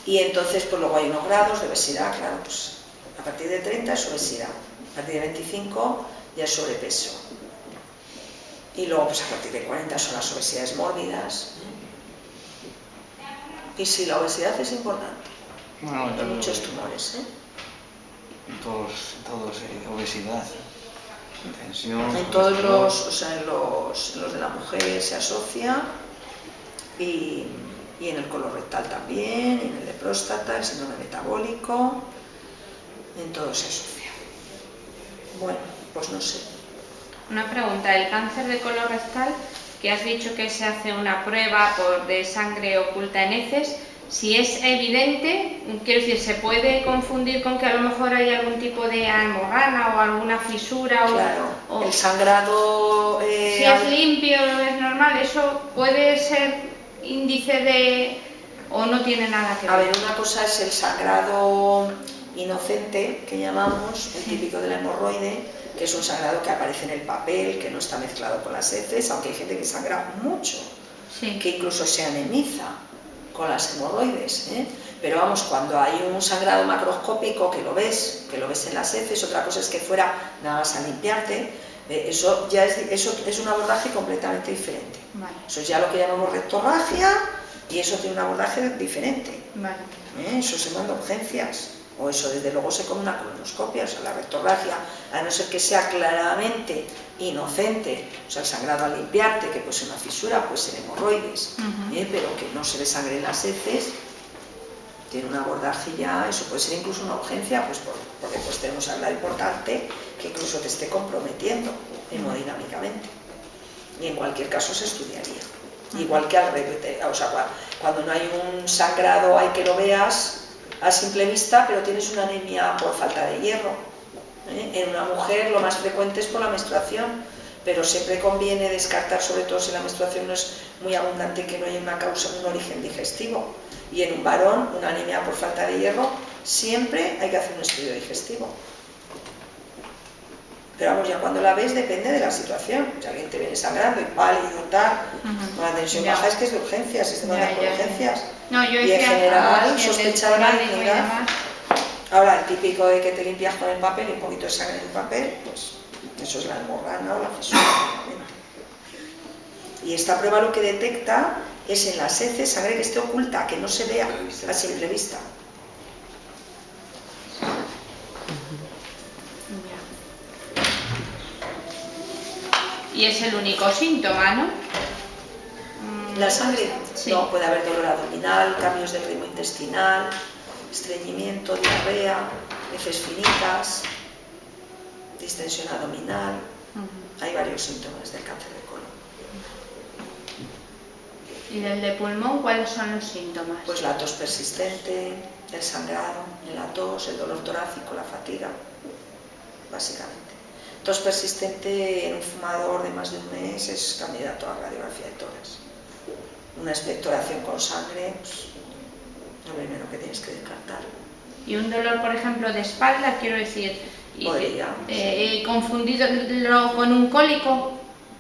Y entonces, pues luego hay unos grados de obesidad, claro, pues a partir de 30 es obesidad, a partir de 25 ya es sobrepeso. Y luego, pues a partir de 40 son las obesidades mórbidas. Y sí, la obesidad es importante. Bueno, Hay muchos tumores, ¿eh? Todos, obesidad, tensión... En todos los, o sea, en los de la mujer se asocia, y en el colorectal también, en el de próstata, el síndrome metabólico, en todo se asocia. Bueno, pues no sé. Una pregunta, el cáncer de colorectal, que has dicho que se hace una prueba de sangre oculta en heces, si es evidente, quiero decir, ¿se puede confundir con que a lo mejor hay algún tipo de hemorrana o alguna fisura? Claro, el sangrado... si es limpio, es normal, ¿eso puede ser índice de... o no tiene nada que ver? A ver, una cosa es el sangrado inocente, que llamamos, el típico de la hemorroide, que es un sangrado que aparece en el papel, que no está mezclado con las heces, aunque hay gente que sangra mucho, sí, que incluso se anemiza con las hemorroides, ¿eh? Pero vamos, cuando hay un sangrado macroscópico que lo ves en las heces, otra cosa es que fuera nada más a limpiarte, eso es un abordaje completamente diferente. vale. Eso es ya lo que llamamos rectorragia, y eso tiene un abordaje diferente. Vale. Eso se manda a urgencias, o eso desde luego se come una colonoscopia. O sea, la rectorragia, a no ser que sea claramente inocente, o sea, el sangrado al limpiarte, que puede ser una fisura, puede ser hemorroides, pero que no se ve sangre en las heces, tiene un abordaje ya, eso puede ser incluso una urgencia, pues porque pues tenemos algo importante que incluso te esté comprometiendo hemodinámicamente. Y en cualquier caso se estudiaría. Igual que al revés, o sea, cuando no hay un sangrado hay que lo veas a simple vista, pero tienes una anemia por falta de hierro. En una mujer lo más frecuente es por la menstruación, pero siempre conviene descartar, sobre todo si la menstruación no es muy abundante, que no haya una causa, un origen digestivo. Y en un varón, una anemia por falta de hierro, siempre hay que hacer un estudio digestivo. Pero vamos, ya cuando la ves depende de la situación. Si alguien te viene sangrando y pálido, tal, con la tensión baja, es que es de urgencias, es de mandar por urgencias. No, yo y en general, si sospechar malignidad. Ahora, el típico de que te limpias con el papel y un poquito de sangre en el papel, pues eso es la hemorrana o la fisura. Y esta prueba lo que detecta es en las heces sangre que esté oculta, que no se vea a simple vista. Y es el único síntoma, ¿no? La sangre, sí. No, puede haber dolor abdominal, cambios del ritmo intestinal, estreñimiento, diarrea, heces finitas, distensión abdominal. Hay varios síntomas del cáncer de colon. ¿Y del de pulmón cuáles son los síntomas? Pues la tos persistente, el sangrado, la tos, el dolor torácico, la fatiga, básicamente. Tos persistente en un fumador de más de un mes es candidato a radiografía de tórax. Una expectoración con sangre, pues, lo primero que tienes que descartar. Y un dolor, por ejemplo, de espalda, quiero decir, Podría, confundido con un cólico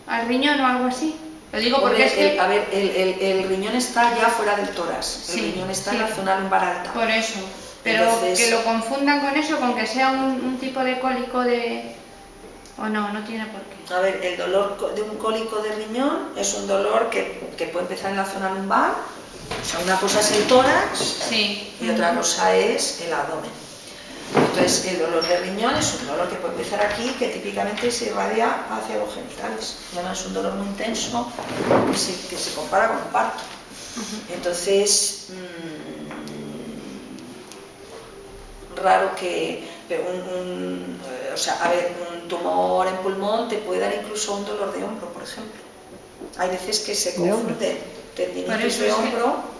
al riñón o algo así. Lo digo porque es que... A ver, el riñón está ya fuera del tórax, el riñón está en la zona lumbar alta. Por eso, pero entonces, que lo confundan con eso, con que sea un tipo de cólico de... o no tiene por qué. A ver, el dolor de un cólico de riñón es un dolor que puede empezar en la zona lumbar, o sea, una cosa es el tórax y otra cosa es el abdomen. Entonces, el dolor de riñón es un dolor que puede empezar aquí, que típicamente se irradia hacia los genitales. Y además es un dolor muy intenso que se compara con un parto. Entonces, raro que un tumor en pulmón te puede dar incluso un dolor de hombro, por ejemplo. Hay veces que se confunde tendinitis de hombro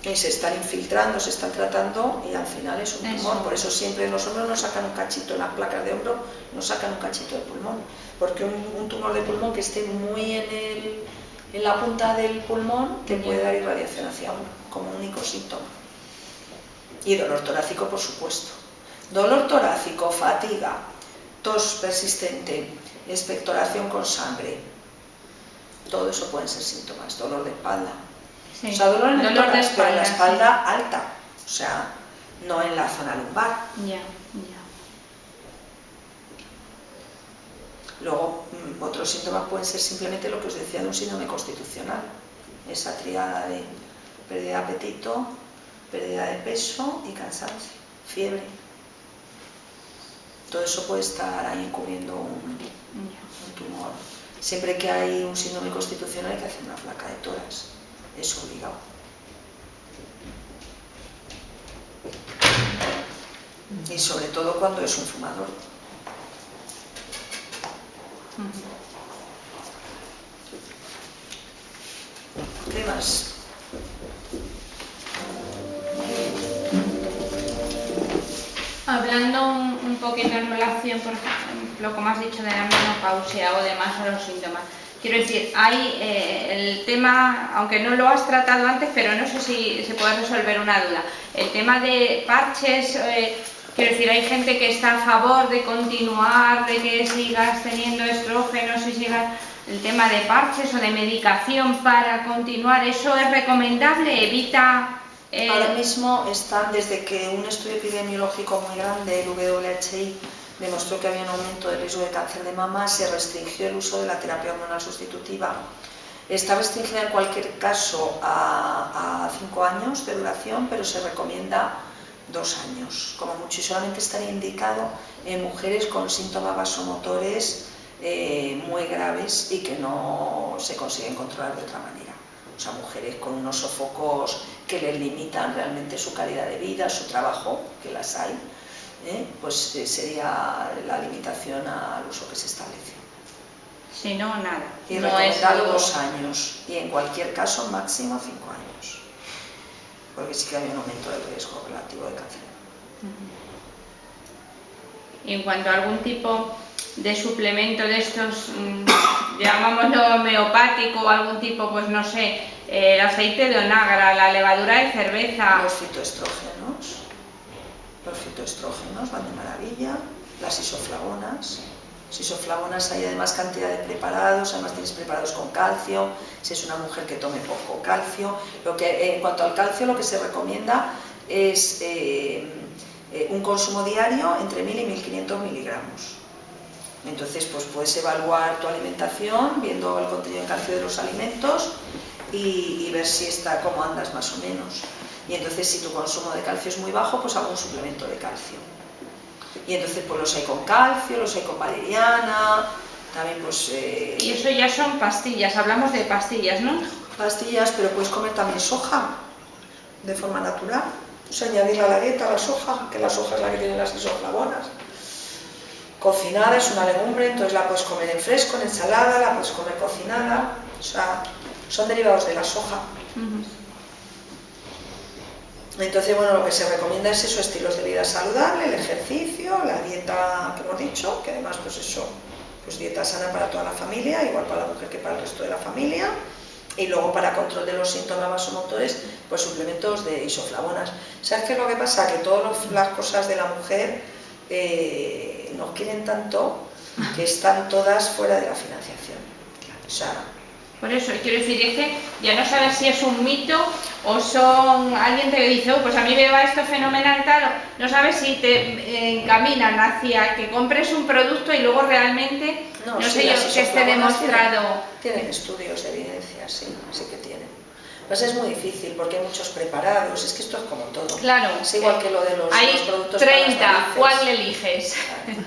y se están infiltrando, se están tratando y al final es un tumor. Por eso siempre en los hombros nos sacan un cachito, en las placas de hombro nos sacan un cachito de pulmón, porque un tumor de pulmón que esté muy en la punta del pulmón te puede dar irradiación hacia hombro como único síntoma. Y dolor torácico, por supuesto. Dolor torácico, fatiga, tos persistente, expectoración con sangre, todo eso pueden ser síntomas. Dolor de espalda. Sí. O sea, dolor en el tórax, pero en la espalda alta, o sea, no en la zona lumbar. Ya. Luego, otros síntomas pueden ser simplemente lo que os decía de un síndrome constitucional, esa triada de pérdida de apetito, pérdida de peso y cansancio, fiebre. Todo eso puede estar ahí encubriendo un tumor. Siempre que hay un síndrome constitucional hay que hacer una placa de tórax, es obligado. Y sobre todo cuando es un fumador. ¿Qué más? Hablando un poquito en relación, por ejemplo, como has dicho, de la menopausia o demás a los síntomas. Quiero decir, hay el tema, aunque no lo has tratado antes, pero no sé si se puede resolver una duda. El tema de parches, quiero decir, hay gente que está a favor de continuar, de que sigas teniendo estrógenos y sigas... El tema de parches o de medicación para continuar, ¿eso es recomendable? ¿Evita...? Ahora mismo están, desde que un estudio epidemiológico muy grande, el WHI, demostró que había un aumento del riesgo de cáncer de mama, se restringió el uso de la terapia hormonal sustitutiva. Está restringida en cualquier caso a 5 años de duración, pero se recomienda 2 años, como mucho, y solamente estaría indicado en mujeres con síntomas vasomotores muy graves y que no se consiguen controlar de otra manera. O sea, mujeres con unos sofocos que les limitan realmente su calidad de vida, su trabajo, que las hay, pues sería la limitación al uso que se establece. Si no, nada. Y recomendado 2 años, y en cualquier caso máximo 5 años, porque sí que hay un aumento del riesgo relativo de cáncer. Y en cuanto a algún tipo de suplemento de estos, llamámoslo homeopático o algún tipo, pues no sé, el aceite de onagra, la levadura de cerveza... Los fitoestrógenos van de maravilla, las isoflavonas. Isoflavonas hay además cantidad de preparados, además tienes preparados con calcio, si es una mujer que tome poco calcio. En cuanto al calcio, lo que se recomienda es un consumo diario entre 1000 y 1500 miligramos. Entonces, pues puedes evaluar tu alimentación viendo el contenido de calcio de los alimentos y ver si está, cómo andas más o menos. Y entonces, si tu consumo de calcio es muy bajo, pues hago un suplemento de calcio. Y entonces, pues los hay con calcio, los hay con valeriana, también pues... Y eso ya son pastillas, hablamos de pastillas, ¿no? Pastillas, pero puedes comer también soja de forma natural. O sea, añadirle a la dieta la soja, que la soja es la que tiene las isoflavonas. Cocinada, es una legumbre, entonces la puedes comer en fresco, en ensalada, la puedes comer cocinada, o sea, son derivados de la soja. Ujú. Entonces, bueno, lo que se recomienda es eso, estilos de vida saludable, el ejercicio, la dieta que hemos dicho, que además, pues eso, pues dieta sana para toda la familia, igual para la mujer que para el resto de la familia, y luego para control de los síntomas vasomotores, pues suplementos de isoflavonas. ¿Sabes qué es lo que pasa? Que todas las cosas de la mujer nos quieren tanto que están todas fuera de la financiación. O sea, Por eso, quiero decir, es que ya no sabes si es un mito o son alguien te dice, oh, pues a mí me va esto fenomenal, tal, no sabes si te encaminan hacia que compres un producto y luego realmente, no sí, sé yo, las que esté isoflavonas demostrado. Tienen estudios de evidencia, sí, sí que tienen. Pues es muy difícil porque hay muchos preparados, es que esto es como todo. Claro. Es igual que lo de los productos hay para las 30, varices. ¿cuál eliges? Claro.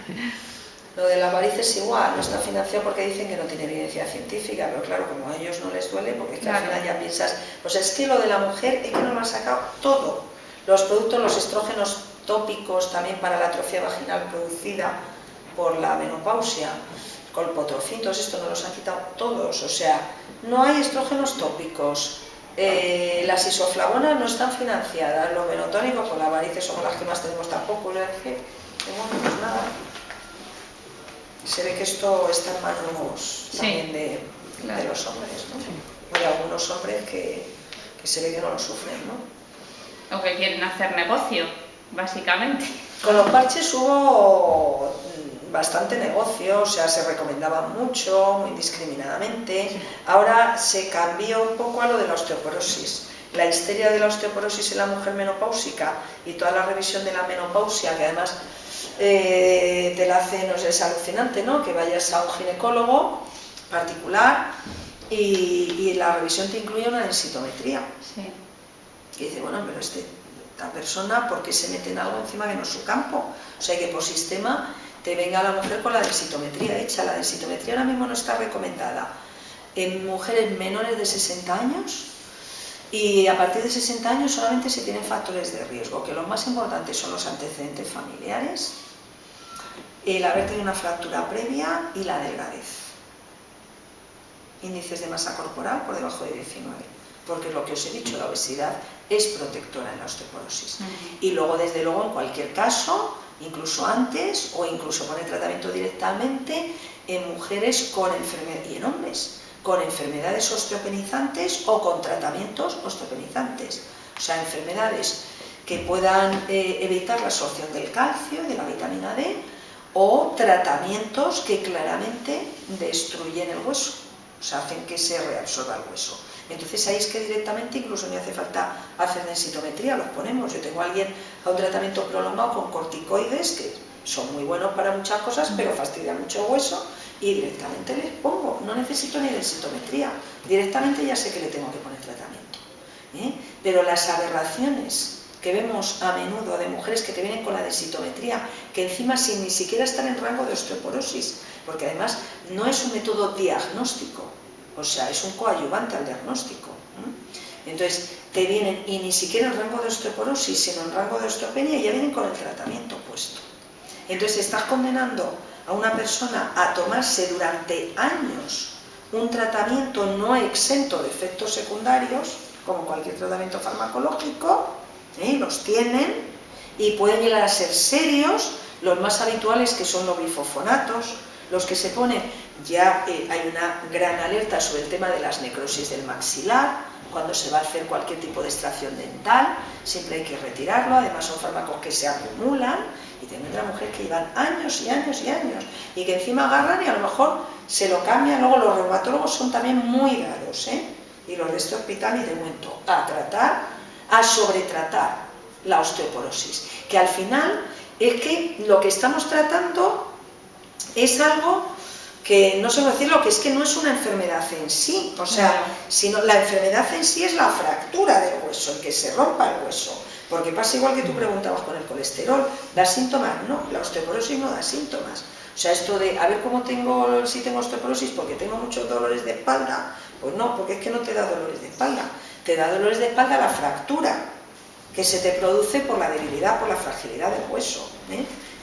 Lo de la varices es igual, no está financiado porque dicen que no tiene evidencia científica, pero claro, como a ellos no les duele, porque es que al final ya piensas, pues es que lo de la mujer es que nos lo han sacado todo. Los productos, los estrógenos tópicos también para la atrofia vaginal producida por la menopausia, colpotrofin, todos estos nos los han quitado todos, o sea, no hay estrógenos tópicos. Las isoflavonas no están financiadas, los menotónicos, pues las varices somos las que más tenemos tampoco, bueno, pues nada. Se ve que esto está en manos también de los hombres, ¿no? Sí. Hay algunos hombres que se ve que no lo sufren, ¿no? O que quieren hacer negocio, básicamente. Con los parches hubo bastante negocio, o sea, se recomendaba mucho, muy indiscriminadamente. Sí. Ahora se cambió un poco a lo de la osteoporosis. La histeria de la osteoporosis en la mujer menopáusica y toda la revisión de la menopausia, que además te la hace, no sé, es alucinante, ¿no? Que vayas a un ginecólogo particular y la revisión te incluye una densitometría. Sí. Y dice, bueno, pero esta persona, ¿por qué se mete en algo encima que no es su campo? O sea, que por sistema te venga la mujer con la densitometría hecha. La densitometría ahora mismo no está recomendada en mujeres menores de 60 años. Y a partir de 60 años solamente se tienen factores de riesgo, que los más importantes son los antecedentes familiares, el haber tenido una fractura previa y la delgadez. Índices de masa corporal por debajo de 19, porque lo que os he dicho, la obesidad es protectora en la osteoporosis. Y luego, desde luego, en cualquier caso, incluso antes o incluso con el tratamiento directamente en mujeres con enfermedades y en hombres con enfermedades osteopenizantes o con tratamientos osteopenizantes, o sea, enfermedades que puedan evitar la absorción del calcio y de la vitamina D, o tratamientos que claramente destruyen el hueso, o sea, hacen que se reabsorba el hueso. Entonces ahí es que directamente incluso no hace falta hacer densitometría, los ponemos. Yo tengo a alguien a un tratamiento prolongado con corticoides que son muy buenos para muchas cosas, pero fastidian mucho el hueso, y directamente les pongo, no necesito ni densitometría, directamente ya sé que le tengo que poner tratamiento. Pero las aberraciones que vemos a menudo de mujeres que te vienen con la densitometría, que encima sin ni siquiera estar en rango de osteoporosis, porque además no es un método diagnóstico, o sea, es un coadyuvante al diagnóstico. Entonces te vienen y ni siquiera en rango de osteoporosis, sino en rango de osteopenia, y ya vienen con el tratamiento puesto. Entonces estás condenando a una persona a tomarse durante años un tratamiento no exento de efectos secundarios, como cualquier tratamiento farmacológico, los tienen y pueden llegar a ser serios, los más habituales que son los bifosfonatos, los que se ponen, ya hay una gran alerta sobre el tema de las necrosis del maxilar, cuando se va a hacer cualquier tipo de extracción dental, siempre hay que retirarlo, además son fármacos que se acumulan, y tengo otra mujer que llevan años y años y años, y que encima agarran y a lo mejor se lo cambian. Luego los reumatólogos son también muy raros, y los de este hospital, y de momento, a tratar, a sobretratar la osteoporosis, que al final es que lo que estamos tratando es algo que no sé cómo decirlo, que es que no es una enfermedad en sí, o sea, sino la enfermedad en sí es la fractura del hueso, el que se rompa el hueso, porque pasa igual que tú preguntabas con el colesterol, ¿da síntomas? No, la osteoporosis no da síntomas. O sea, esto de, a ver cómo tengo, si tengo osteoporosis porque tengo muchos dolores de espalda, pues no, porque es que no te da dolores de espalda, te da dolores de espalda la fractura que se te produce por la debilidad, por la fragilidad del hueso,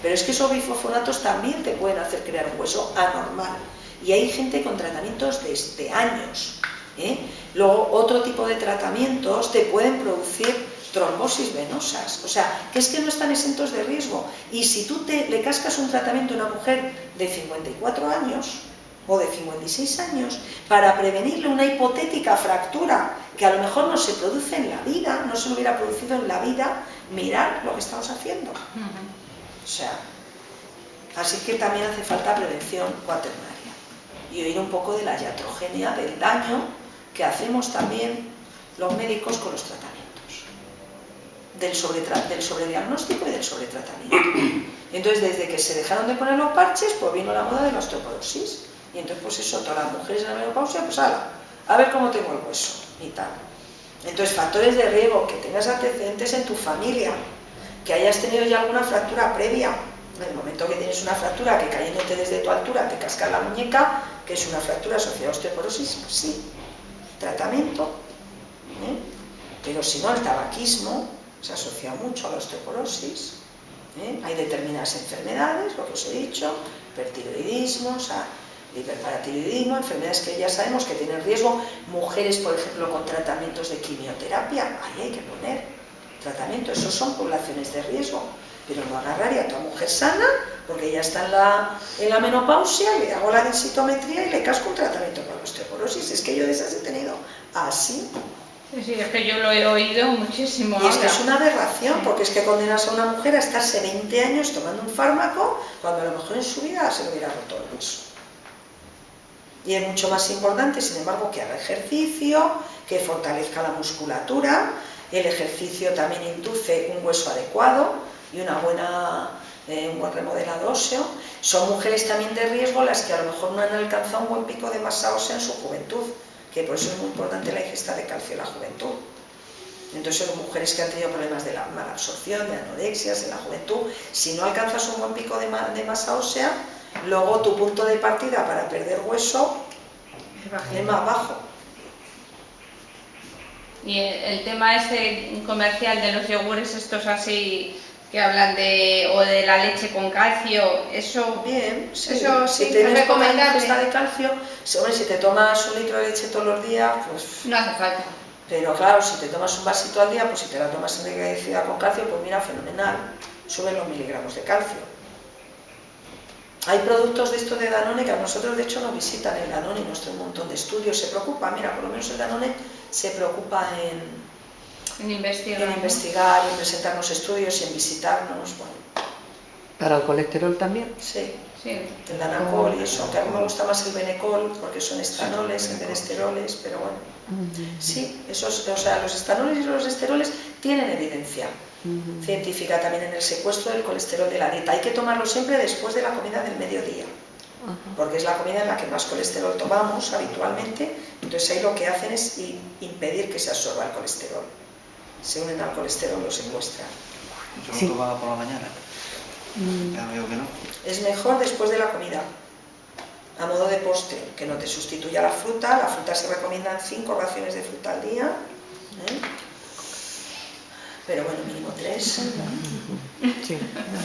Pero es que esos bifosfonatos también te pueden hacer crear un hueso anormal. Y hay gente con tratamientos desde años. ¿eh? Luego, otro tipo de tratamientos te pueden producir trombosis venosas, o sea, que es que no están exentos de riesgo. Y si tú le cascas un tratamiento a una mujer de 54 años o de 56 años para prevenirle una hipotética fractura que a lo mejor no se produce en la vida, no se lo hubiera producido en la vida, mirad lo que estamos haciendo. O sea, así que también hace falta prevención cuaternaria y oír un poco de la iatrogenia, del daño que hacemos también los médicos con los tratamientos, del sobrediagnóstico y del sobretratamiento. Entonces, desde que se dejaron de poner los parches, pues vino la moda de la osteoporosis. Y entonces, pues eso, todas las mujeres en la menopausia, pues ala, a ver cómo tengo el hueso y tal. Entonces, factores de riesgo, que tengas antecedentes en tu familia, que hayas tenido ya alguna fractura previa. En el momento que tienes una fractura que cayéndote desde tu altura te casca la muñeca, que es una fractura asociada a osteoporosis, pues sí, tratamiento. Pero si no, el tabaquismo se asocia mucho a la osteoporosis. Hay determinadas enfermedades, lo que os he dicho, hipertiroidismo, o sea, hiperparatiroidismo, enfermedades que ya sabemos que tienen riesgo. Mujeres, por ejemplo, con tratamientos de quimioterapia, ahí hay que poner tratamiento, esos son poblaciones de riesgo. Pero no agarraría a tu mujer sana, porque ya está en la menopausia, le hago la densitometría y le casco un tratamiento para la osteoporosis. Es que yo de esas he tenido así. Sí, es que yo lo he oído muchísimo. Y es que es una aberración, porque es que condenas a una mujer a estarse 20 años tomando un fármaco, cuando a lo mejor en su vida se le hubiera roto el hueso. Y es mucho más importante, sin embargo, que haga ejercicio, que fortalezca la musculatura. El ejercicio también induce un hueso adecuado y un buen remodelado óseo. Son mujeres también de riesgo las que a lo mejor no han alcanzado un buen pico de masa ósea en su juventud, que por eso es muy importante la ingesta de calcio en la juventud. Entonces son mujeres que han tenido problemas de la mala absorción, de anorexias en la juventud. Si no alcanzas un buen pico de masa ósea, luego tu punto de partida para perder hueso es más bajo. Y el tema este comercial de los yogures estos así que hablan de la leche con calcio, eso bien, sí. Eso Si sí, tienes es recomendable. ingesta de calcio, hombre, si te tomas un litro de leche todos los días, pues no hace falta. pero claro, si te tomas un vasito al día, pues si te la tomas enriquecida con calcio, pues mira, fenomenal, suben los miligramos de calcio. Hay productos de esto de Danone que a nosotros de hecho nos visitan el Danone y nos trae un montón de estudios, se preocupa, mira, por lo menos el Danone se preocupa en investigar, en presentarnos estudios y en visitarnos, bueno. ¿Para el colesterol también? Sí, Sí. el Danacol y eso, aunque a mí me gusta más el Benecol porque son estanoles en vez de esteroles, pero bueno. Sí, esos, o sea, los estanoles y los esteroles tienen evidencia científica también en el secuestro del colesterol de la dieta. Hay que tomarlo siempre después de la comida del mediodía, porque es la comida en la que más colesterol tomamos habitualmente, entonces ahí lo que hacen es impedir que se absorba el colesterol. Se unen al colesterol, lo secuestran. ¿Yo lo tomaba por la mañana? Ya veo que no. Es mejor después de la comida, a modo de postre, que no te sustituya la fruta. La fruta se recomiendan 5 raciones de fruta al día, pero bueno, mínimo 3. Sí.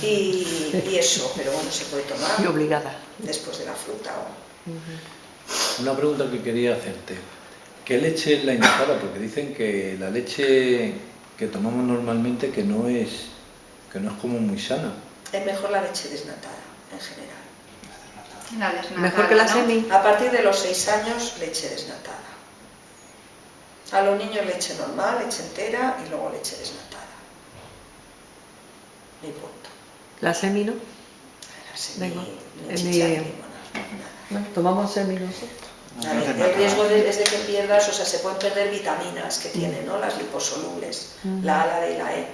Y eso, pero bueno, se puede tomar Y obligada. después de la fruta. Una pregunta que quería hacerte. ¿Qué leche es la indicada? Porque dicen que la leche que tomamos normalmente que no es como muy sana. Es mejor la leche desnatada, en general. La desnatada, Mejor que la ¿no? semi. A partir de los 6 años, leche desnatada. A los niños leche normal, leche entera y luego leche desnatada. Mi punto. La semi, ¿no? La semi, Venga, ni en chicha mi- ni limonada, nada. No, tomamos semi, no sé. A ver, el riesgo es de que pierdas, o sea, se pueden perder vitaminas que tienen, ¿no? Las liposolubles, la A, la D y la E.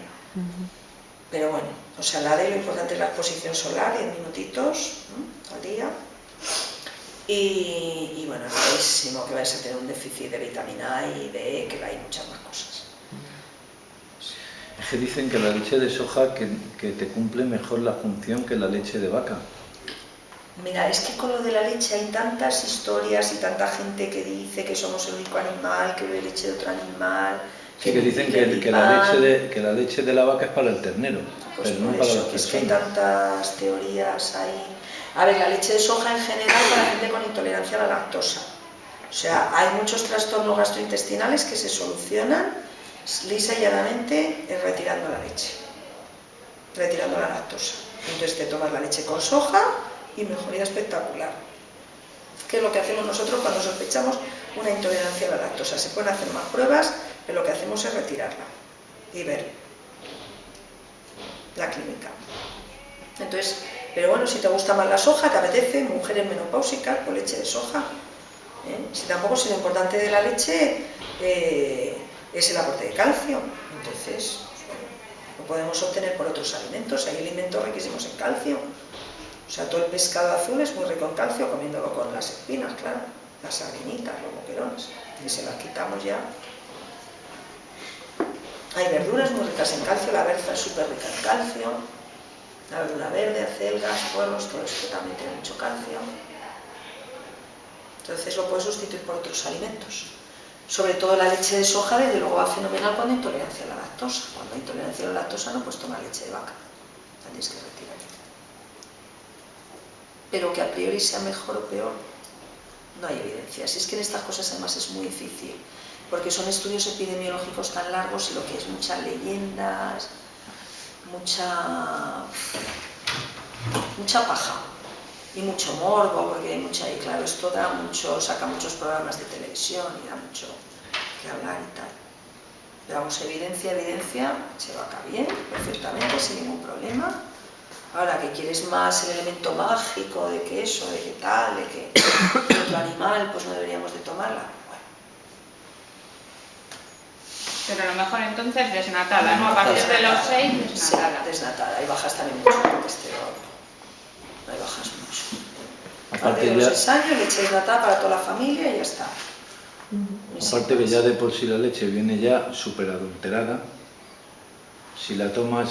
Pero bueno, o sea, la D lo importante es la exposición solar, 10 minutitos al día. Y bueno, es rarísimo que vayas a tener un déficit de vitamina A y de E, que hay muchas más cosas. Es que dicen que la leche de soja que te cumple mejor la función que la leche de vaca. Mira, es que con lo de la leche hay tantas historias y tanta gente que dice que somos el único animal, que bebe leche de otro animal. Sí, que dicen que la leche de la vaca es para el ternero, Pues pero no por para eso, las que es que hay personas. tantas teorías ahí. A ver, la leche de soja en general para gente con intolerancia a la lactosa. O sea, hay muchos trastornos gastrointestinales que se solucionan lisa y llanamente retirando la leche, retirando la lactosa. Entonces te tomas la leche con soja y mejoría espectacular. ¿Qué es lo que hacemos nosotros cuando sospechamos una intolerancia a la lactosa? Se pueden hacer más pruebas, pero lo que hacemos es retirarla y ver la clínica. Entonces, pero bueno, si te gusta más la soja, te apetece, mujeres menopáusicas con leche de soja, si tampoco si lo importante de la leche es el aporte de calcio, entonces lo podemos obtener por otros alimentos. Hay alimentos riquísimos en calcio, o sea, todo el pescado azul es muy rico en calcio, comiéndolo con las espinas, claro, las sardinitas, los boquerones, y se las quitamos ya. Hay verduras muy ricas en calcio, la berza es súper rica en calcio, la verdura verde, acelgas, puerros, todo esto también tiene mucho calcio. Entonces lo puedes sustituir por otros alimentos. Sobre todo la leche de soja, desde luego va fenomenal cuando hay intolerancia a la lactosa. Cuando hay intolerancia a la lactosa no puedes tomar leche de vaca, la tienes que retirar. Pero que a priori sea mejor o peor, no hay evidencia. Si es que en estas cosas además es muy difícil, porque son estudios epidemiológicos tan largos y lo que es muchas leyendas, mucha paja y mucho morbo, porque hay mucha, y claro, esto da mucho, saca muchos programas de televisión y da mucho que hablar y tal. Pero vamos, evidencia, se vaca bien, perfectamente, sin ningún problema. Ahora, que quieres más el elemento mágico de que eso, de que tal, de que otro animal, pues no deberíamos de tomarla. Bueno. Pero a lo mejor entonces desnatada, ¿no? A partir de los 6, desnatada. Sí, desnatada, y bajas también mucho el colesterol. Ahí bajas mucho. Aparte de los 6 años, leche desnatada para toda la familia y ya está. Aparte que ya de por sí la leche viene ya súper adulterada, si la tomas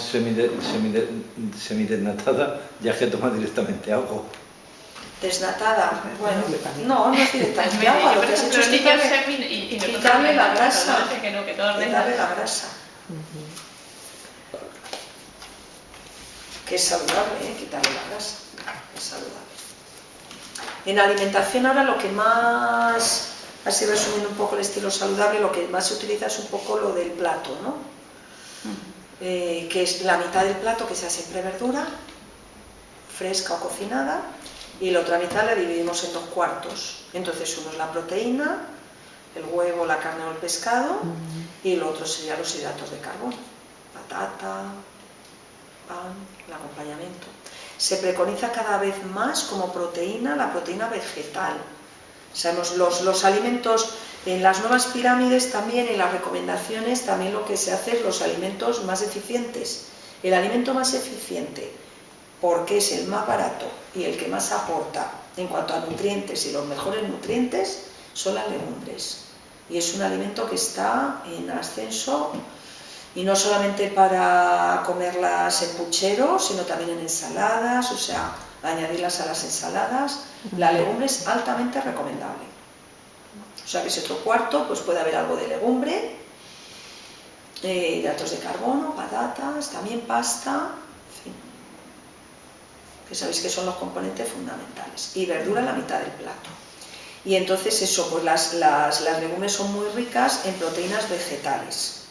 semidesnatada, ya es que tomas directamente agua. Desnatada, bueno, no es directamente agua, lo que has hecho es quitarle la grasa. Quitarle la grasa. Que es saludable, quitarle la grasa, es saludable. En alimentación ahora lo que más, así resumiendo un poco el estilo saludable, lo que más se utiliza es un poco lo del plato, ¿no? Que es la mitad del plato que sea siempre verdura, fresca o cocinada, y la otra mitad la dividimos en 2 cuartos. Entonces uno es la proteína, el huevo, la carne o el pescado, y el otro serían los hidratos de carbono, patata, pan, el acompañamiento. Se preconiza cada vez más como proteína la proteína vegetal. Sabemos los alimentos en las nuevas pirámides también, en las recomendaciones también lo que se hace es los alimentos más eficientes. El alimento más eficiente, porque es el más barato y el que más aporta en cuanto a nutrientes y los mejores nutrientes, son las legumbres. Y es un alimento que está en ascenso, y no solamente para comerlas en puchero, sino también en ensaladas, o sea, añadirlas a las ensaladas. La legumbre es altamente recomendable. O sea que ese otro cuarto pues puede haber algo de legumbre, hidratos de carbono, patatas, también pasta, en fin, que sabéis que son los componentes fundamentales, y verdura en la mitad del plato. Y entonces eso, pues las legumbres son muy ricas en proteínas vegetales.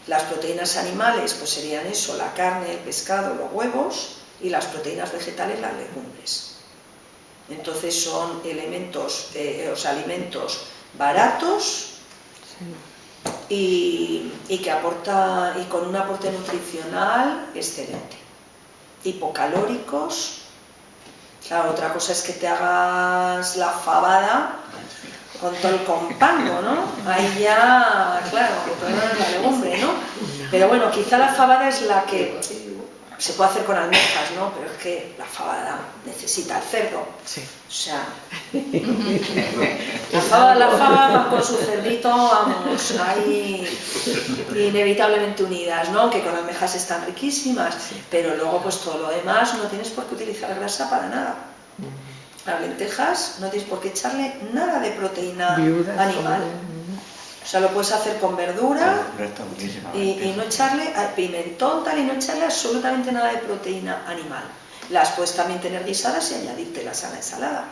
Las proteínas animales pues serían eso, la carne, el pescado, los huevos, y las proteínas vegetales, las legumbres. Entonces son alimentos baratos y que aporta, y con un aporte nutricional excelente, hipocalóricos. Claro, otra cosa es que te hagas la fabada con todo el compango, ¿no? Ahí ya, claro, el problema es la legumbre, ¿no? Pero bueno, quizá la fabada es la que se puede hacer con almejas, ¿no? Pero es que la fabada necesita el cerdo. Sí. O sea, la faba va con su cerdito, vamos, ahí inevitablemente unidas, ¿no? Que con almejas están riquísimas, pero luego pues todo lo demás no tienes por qué utilizar grasa para nada. Las lentejas no tienes por qué echarle nada de proteína animal. O sea, lo puedes hacer con verdura y no echarle pimentón, tal, y no echarle absolutamente nada de proteína animal. Las puedes también tener guisadas y añadírtelas a la ensalada.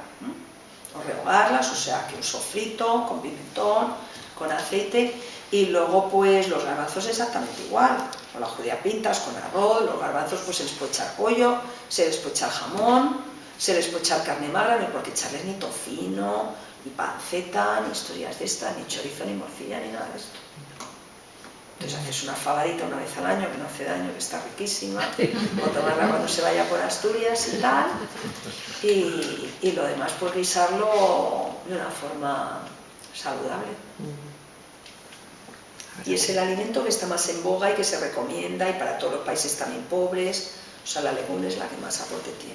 o rehogarlas, o sea que un sofrito con pimentón, con aceite, y luego pues los garbanzos exactamente igual, o las judías pintas con arroz, los garbanzos pues se les puede echar pollo, se les puede echar jamón, se les puede echar carne magra, no hay por qué echarles ni tocino, ni panceta, ni historias de estas, ni chorizo, ni morcilla, ni nada de esto. Entonces haces una fabadita una vez al año, que no hace daño, que está riquísima, o tomarla cuando se vaya por Asturias y tal, y lo demás pues guisarlo de una forma saludable. Y es el alimento que está más en boga y que se recomienda, y para todos los países también pobres, o sea, la legumbre es la que más aporte tiene.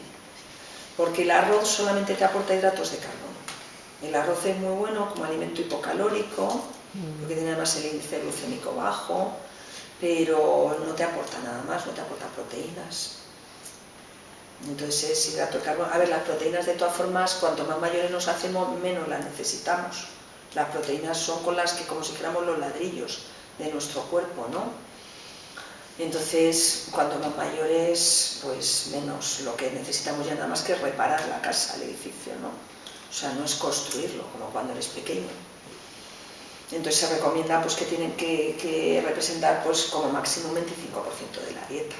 Porque el arroz solamente te aporta hidratos de carbono. El arroz es muy bueno como alimento hipocalórico, porque tiene además el índice glucémico bajo, pero no te aporta nada más, no te aporta proteínas. Entonces es hidrato de carbono. A ver, las proteínas de todas formas, cuanto más mayores nos hacemos, menos las necesitamos. Las proteínas son con las que, como si fuéramos los ladrillos de nuestro cuerpo, ¿no? Entonces, cuanto más mayores, pues menos. Lo que necesitamos ya nada más que reparar la casa, el edificio, ¿no? O sea, no es construirlo, como cuando eres pequeño. Entonces se recomienda pues, que tienen que representar pues, como máximo un 25% de la dieta.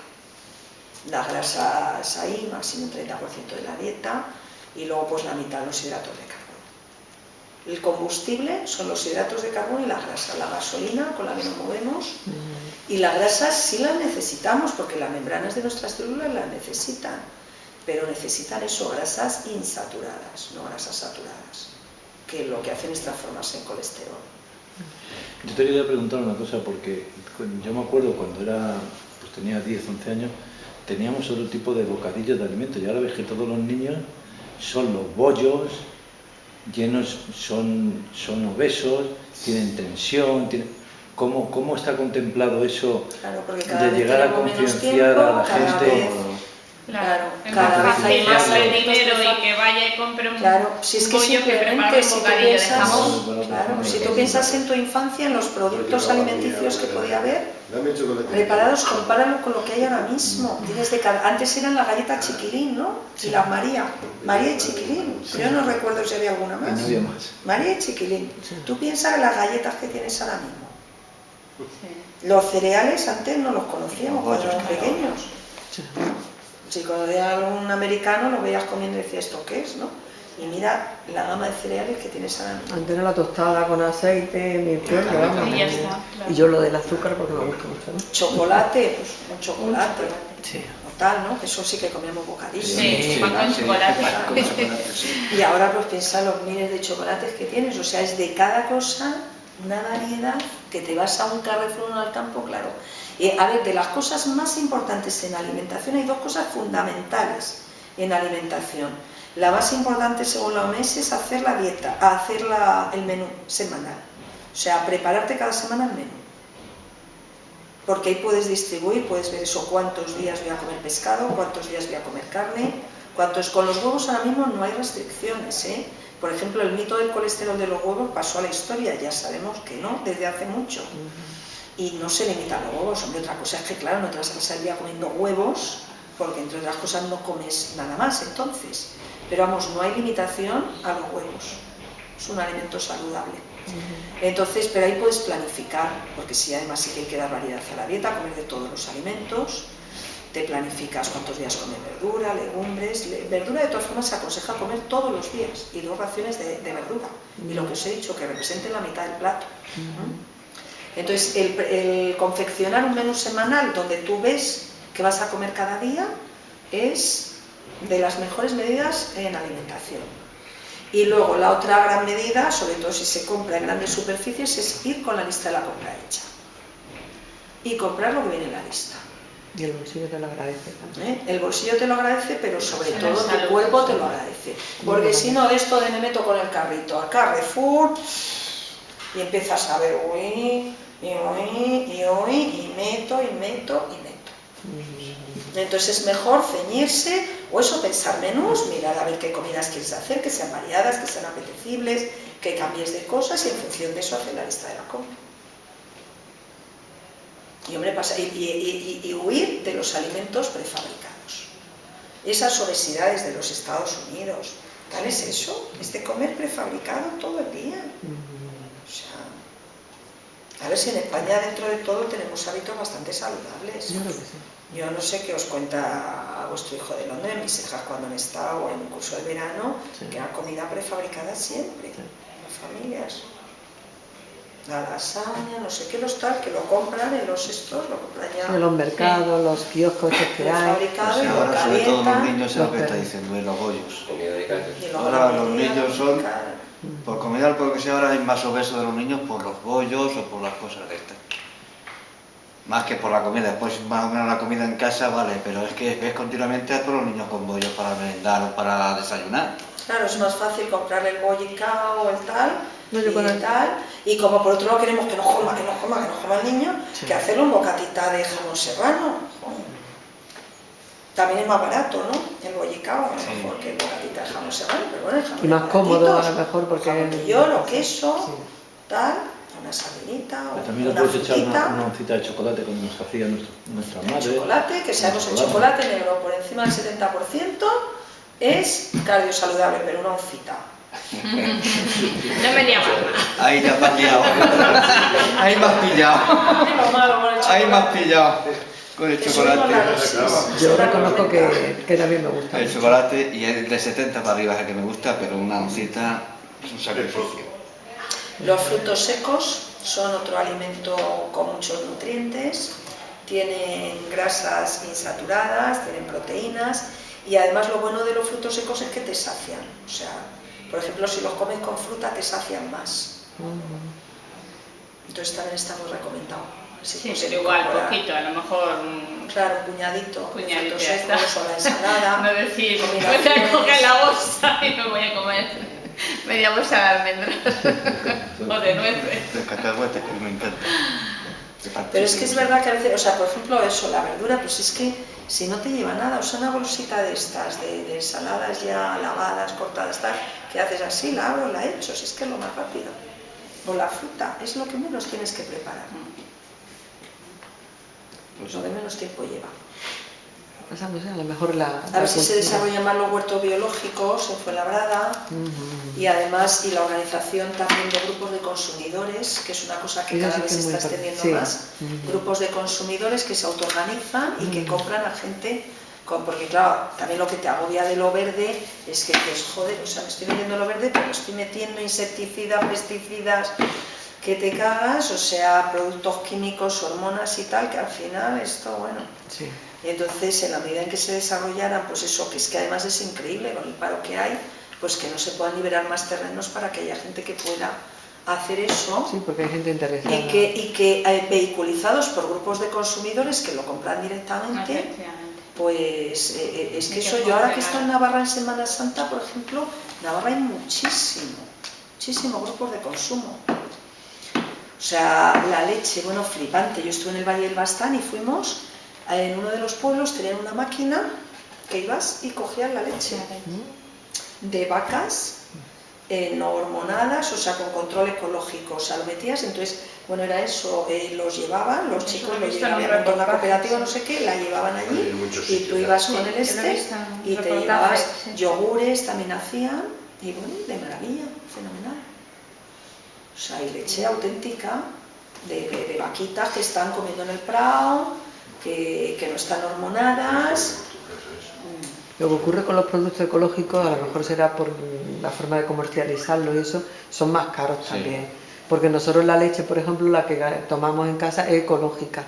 Las grasas ahí, máximo un 30% de la dieta, y luego pues la mitad los hidratos de carbono. El combustible son los hidratos de carbono y la grasa, la gasolina con la que nos movemos, y las grasas sí las necesitamos porque las membranas de nuestras células las necesitan, pero necesitan eso, grasas insaturadas, no grasas saturadas, que lo que hacen es transformarse en colesterol. Yo te quería preguntar una cosa, porque yo me acuerdo cuando pues tenía 10, 11 años, teníamos otro tipo de bocadillos de alimentos, y ahora ves que todos los niños son los bollos, llenos, son obesos, tienen tensión, ¿Cómo está contemplado eso, claro, porque cada de vez llegar a tenemos menos concienciar tiempo, a la cada gente? vez- Claro, es cada más vez fácil hay más darle alimentos dinero de y que vaya y compre un Claro, si es que pollo que prepare simplemente un si tú bocadillo de piensas, jamón. claro, si tú piensas en tu infancia, en los productos alimenticios que podía haber, preparados, compáralo con lo que hay ahora mismo. Antes eran las galletas Chiquilín, ¿no? Y las María y Chiquilín. Yo no recuerdo si había alguna más. No había más. María y Chiquilín. Tú piensas en las galletas que tienes ahora mismo. Los cereales antes no los conocíamos cuando éramos pequeños. Si conocías a algún americano lo veías comiendo y decías, ¿esto qué es? ¿No? Y mira la gama de cereales que tienes ahora mismo. Antes era la tostada con aceite, miel, vamos. Y ya está, claro. Y yo lo del azúcar porque me gusta mucho, ¿no? Chocolate, pues un chocolate. Sí. O tal, ¿no? Eso sí que comíamos bocadillos. Sí, pan con chocolate. Con chocolate, sí. Y ahora pues piensa los miles de chocolates que tienes. O sea, es de cada cosa una variedad que te vas a un Carrefour o al campo, claro. A ver, de las cosas más importantes en alimentación hay dos cosas fundamentales en alimentación. La más importante según la OMS es hacer la dieta, hacer el menú semanal. O sea, prepararte cada semana el menú. Porque ahí puedes distribuir, puedes ver eso, cuántos días voy a comer pescado, cuántos días voy a comer carne, con los huevos ahora mismo no hay restricciones, ¿eh? Por ejemplo, el mito del colesterol de los huevos pasó a la historia, ya sabemos que no, desde hace mucho. Y no se limitan los huevos, hombre, otra cosa es que claro, no te vas a pasar el día comiendo huevos, porque entre otras cosas no comes nada más entonces. Pero vamos, no hay limitación a los huevos, es un alimento saludable. Entonces, pero ahí puedes planificar, porque sí, además sí que hay que dar variedad a la dieta, comer de todos los alimentos, te planificas cuántos días comer verdura, legumbres. Verdura de todas formas se aconseja comer todos los días y 2 raciones de verdura. Y lo que os he dicho, que representen la mitad del plato. Entonces, el confeccionar un menú semanal donde tú ves que vas a comer cada día es de las mejores medidas en alimentación. Y luego la otra gran medida, sobre todo si se compra en grandes superficies, es ir con la lista de la compra hecha y comprar lo que viene en la lista. Y el bolsillo te lo agradece también. El bolsillo te lo agradece, pero sobre En todo salud. tu cuerpo te lo agradece. Porque si no, esto de me meto con el carrito a Carrefour y empiezas a ver, y meto. Entonces es mejor ceñirse, o eso, pensar menús, mirar a ver qué comidas quieres hacer, que sean variadas, que sean apetecibles, que cambies de cosas y en función de eso hacer la lista de la compra. Y, hombre, y huir de los alimentos prefabricados. Esas obesidades de los Estados Unidos, tal es eso, es de comer prefabricado todo el día. O sea, a ver si en España dentro de todo tenemos hábitos bastante saludables. Yo creo que sí. Yo no sé qué os cuenta a vuestro hijo de Londres, mis hijas cuando han estado en un curso de verano, Sí. que era comida prefabricada siempre, Sí. las familias. La lasaña, no sé qué, los tal, que lo compran en los estos, lo compran ya En los mercados, los kioscos estos que hay. prefabricado Pues y lo ahora, sobre todo los calientan. niños, es lo que está diciendo, de los bollos. Comida de calle. Y luego Ahora la los comida, niños son- claro. Por comida, por lo que sea, ahora hay más obesos de los niños por los bollos o por las cosas de estas. Más que por la comida. Después más o menos la comida en casa, vale, pero es que ves continuamente a todos los niños con bollos para merendar o para desayunar. Claro, es más fácil comprar el bollicao o el tal, No, yo con y el- tal, y como por otro lado queremos que no coma el niño, Sí. que hacerlo en bocatita de jamón serrano. Joder. También es más barato, ¿no? El bollicao, a lo Sí. mejor que el bocatita de jamón serrano, pero bueno, el jamón Y más es cómodo, baratito, a lo mejor, porque- jamón de york o queso, Sí. tal, una sardinita o Pero también le una puedes echar frutita. una oncita de chocolate como nos hacía nuestra El madre. chocolate, que sabemos el chocolate negro por encima del 70% es cardiosaludable, pero una oncita. No me liaba. Ahí ya me has liado. Ahí me has pillado. Es lo malo con el Ahí me has chocolate. pillado. Con el Que subimos la chocolate. dosis. Yo reconozco que también me gusta. El chocolate, y el de 70 para arriba es el que me gusta, pero una oncita es un sacrificio. Los frutos secos son otro alimento con muchos nutrientes, tienen grasas insaturadas, tienen proteínas y además lo bueno de los frutos secos es que te sacian. O sea, por ejemplo, si los comes con fruta te sacian más. Entonces también está muy recomendado. Si Sí, posible, pero igual, incorporar, poquito, a lo mejor. claro, un puñadito de Puñadito, frutos ya secos está. o la ensalada. No decir, voy combinaciones. a coger la bolsa y me voy a comer media bolsa de almendras o de nueces. De cacahuete, que me encanta. Pero es que es verdad que a veces, o sea, por ejemplo, eso, la verdura, pues es que si no te lleva nada, o sea, una bolsita de estas, de ensaladas ya lavadas, cortadas, tal, que haces así, la abro, la echo, si es que es lo más rápido. O la fruta, es lo que menos tienes que preparar, Pues lo que menos tiempo lleva. O sea, no sé, a lo mejor la... A ver si se desarrollan más los huertos biológicos en Fuenlabrada y además, y la organización también de grupos de consumidores, que es una cosa que Eso cada sí vez que se es muy está importante. extendiendo Sí. más, grupos de consumidores que se autoorganizan y que compran a gente, porque claro, también lo que te agobia de lo verde es que dices, joder, o sea, me estoy metiendo lo verde, pero estoy metiendo insecticidas, pesticidas, que te cagas, o sea, productos químicos, hormonas y tal, que al final esto, bueno... Sí. Y entonces, en la medida en que se desarrollaran, pues eso, que es que además es increíble con el paro que hay, pues que no se puedan liberar más terrenos para que haya gente que pueda hacer eso Sí, porque hay gente interesada. y que vehiculizados por grupos de consumidores que lo compran directamente, Efectivamente. pues es que Y eso, que yo ahora que funciona. estoy en Navarra en Semana Santa, por ejemplo, en Navarra hay muchísimos grupos de consumo. O sea, la leche, bueno, flipante. Yo estuve en el Valle del Bastán y fuimos, en uno de los pueblos tenían una máquina que ibas y cogías la leche de vacas no hormonadas, o sea, con control ecológico, o sea, lo metías, entonces, bueno, era eso, los llevaban, los Eso chicos lo he lo visto en un llevaban con la reportaje, cooperativa, sí. no sé qué, la llevaban Hay allí muchos y tú sitios, ibas sí, con yo el lo he este visto en un y te reportaje, llevabas sí. yogures, también hacían, y bueno, de maravilla, fenomenal. O sea, y leche auténtica de vaquitas que están comiendo en el prado, que no están hormonadas. Lo que ocurre con los productos ecológicos, a lo mejor será por la forma de comercializarlo y eso, son más caros Sí. también. Porque nosotros la leche, por ejemplo, la que tomamos en casa es ecológica.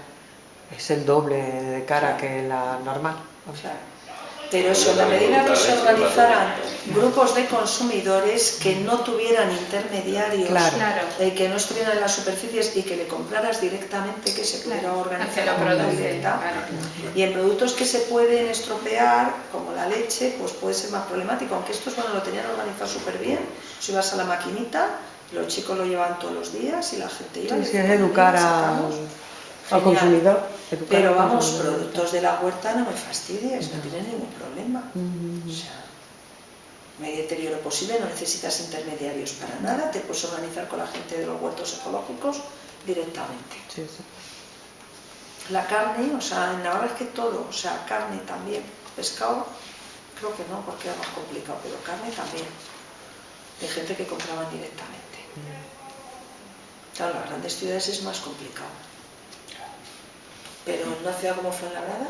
Es el doble de cara que la normal. Claro. Pero eso, en la medida que se organizaran grupos de consumidores que no tuvieran intermediarios, Claro. Claro. que no estuvieran en las superficies y que le compraras directamente, que se pudiera Claro, organizar que lo la compra produce, directa. claro. Y en productos que se pueden estropear, como la leche, pues puede ser más problemático, aunque estos, bueno, lo tenían organizado súper bien. Si ibas a la maquinita, los chicos lo llevaban todos los días y la gente iba. Sí, y sí, decía, es educar sacamos. al Genial. consumidor. educar Pero al vamos, consumidor. productos de la huerta no me fastidies, no tienes ningún problema. O sea, no hay deterioro posible, no necesitas intermediarios para nada, te puedes organizar con la gente de los huertos ecológicos directamente. Sí, sí. La carne, o sea, en Navarra es que todo, o sea, carne también, pescado, creo que no, porque era más complicado, pero carne también. De gente que compraban directamente. Claro, en las grandes ciudades es más complicado. Pero en una ciudad como Fuenlabrada,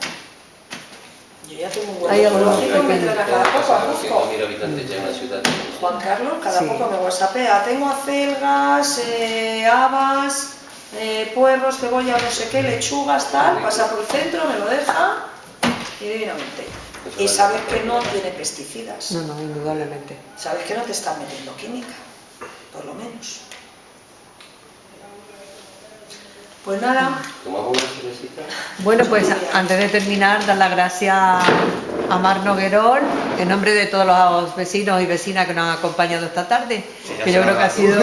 yo ya tengo un huevo Hay algunos ecológico, me traen a cada poco a Cuzco. 5.000 habitantes ya en la ciudad. Juan Carlos, cada Sí. poco me whatsappea, tengo acelgas, habas, puerros, cebolla, no sé qué, lechugas, tal, pasa por el centro, me lo deja y divinamente. Y sabes que no tiene pesticidas, No, no, indudablemente. sabes que no te están metiendo química, por lo menos. Pues nada, ¿Tomamos una cervecita? Bueno, pues antes de terminar, dar las gracias a Mar Noguerol, en nombre de todos los vecinos y vecinas que nos han acompañado esta tarde, que yo creo que ha sido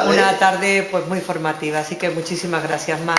una tarde pues muy formativa, así que muchísimas gracias, Mar.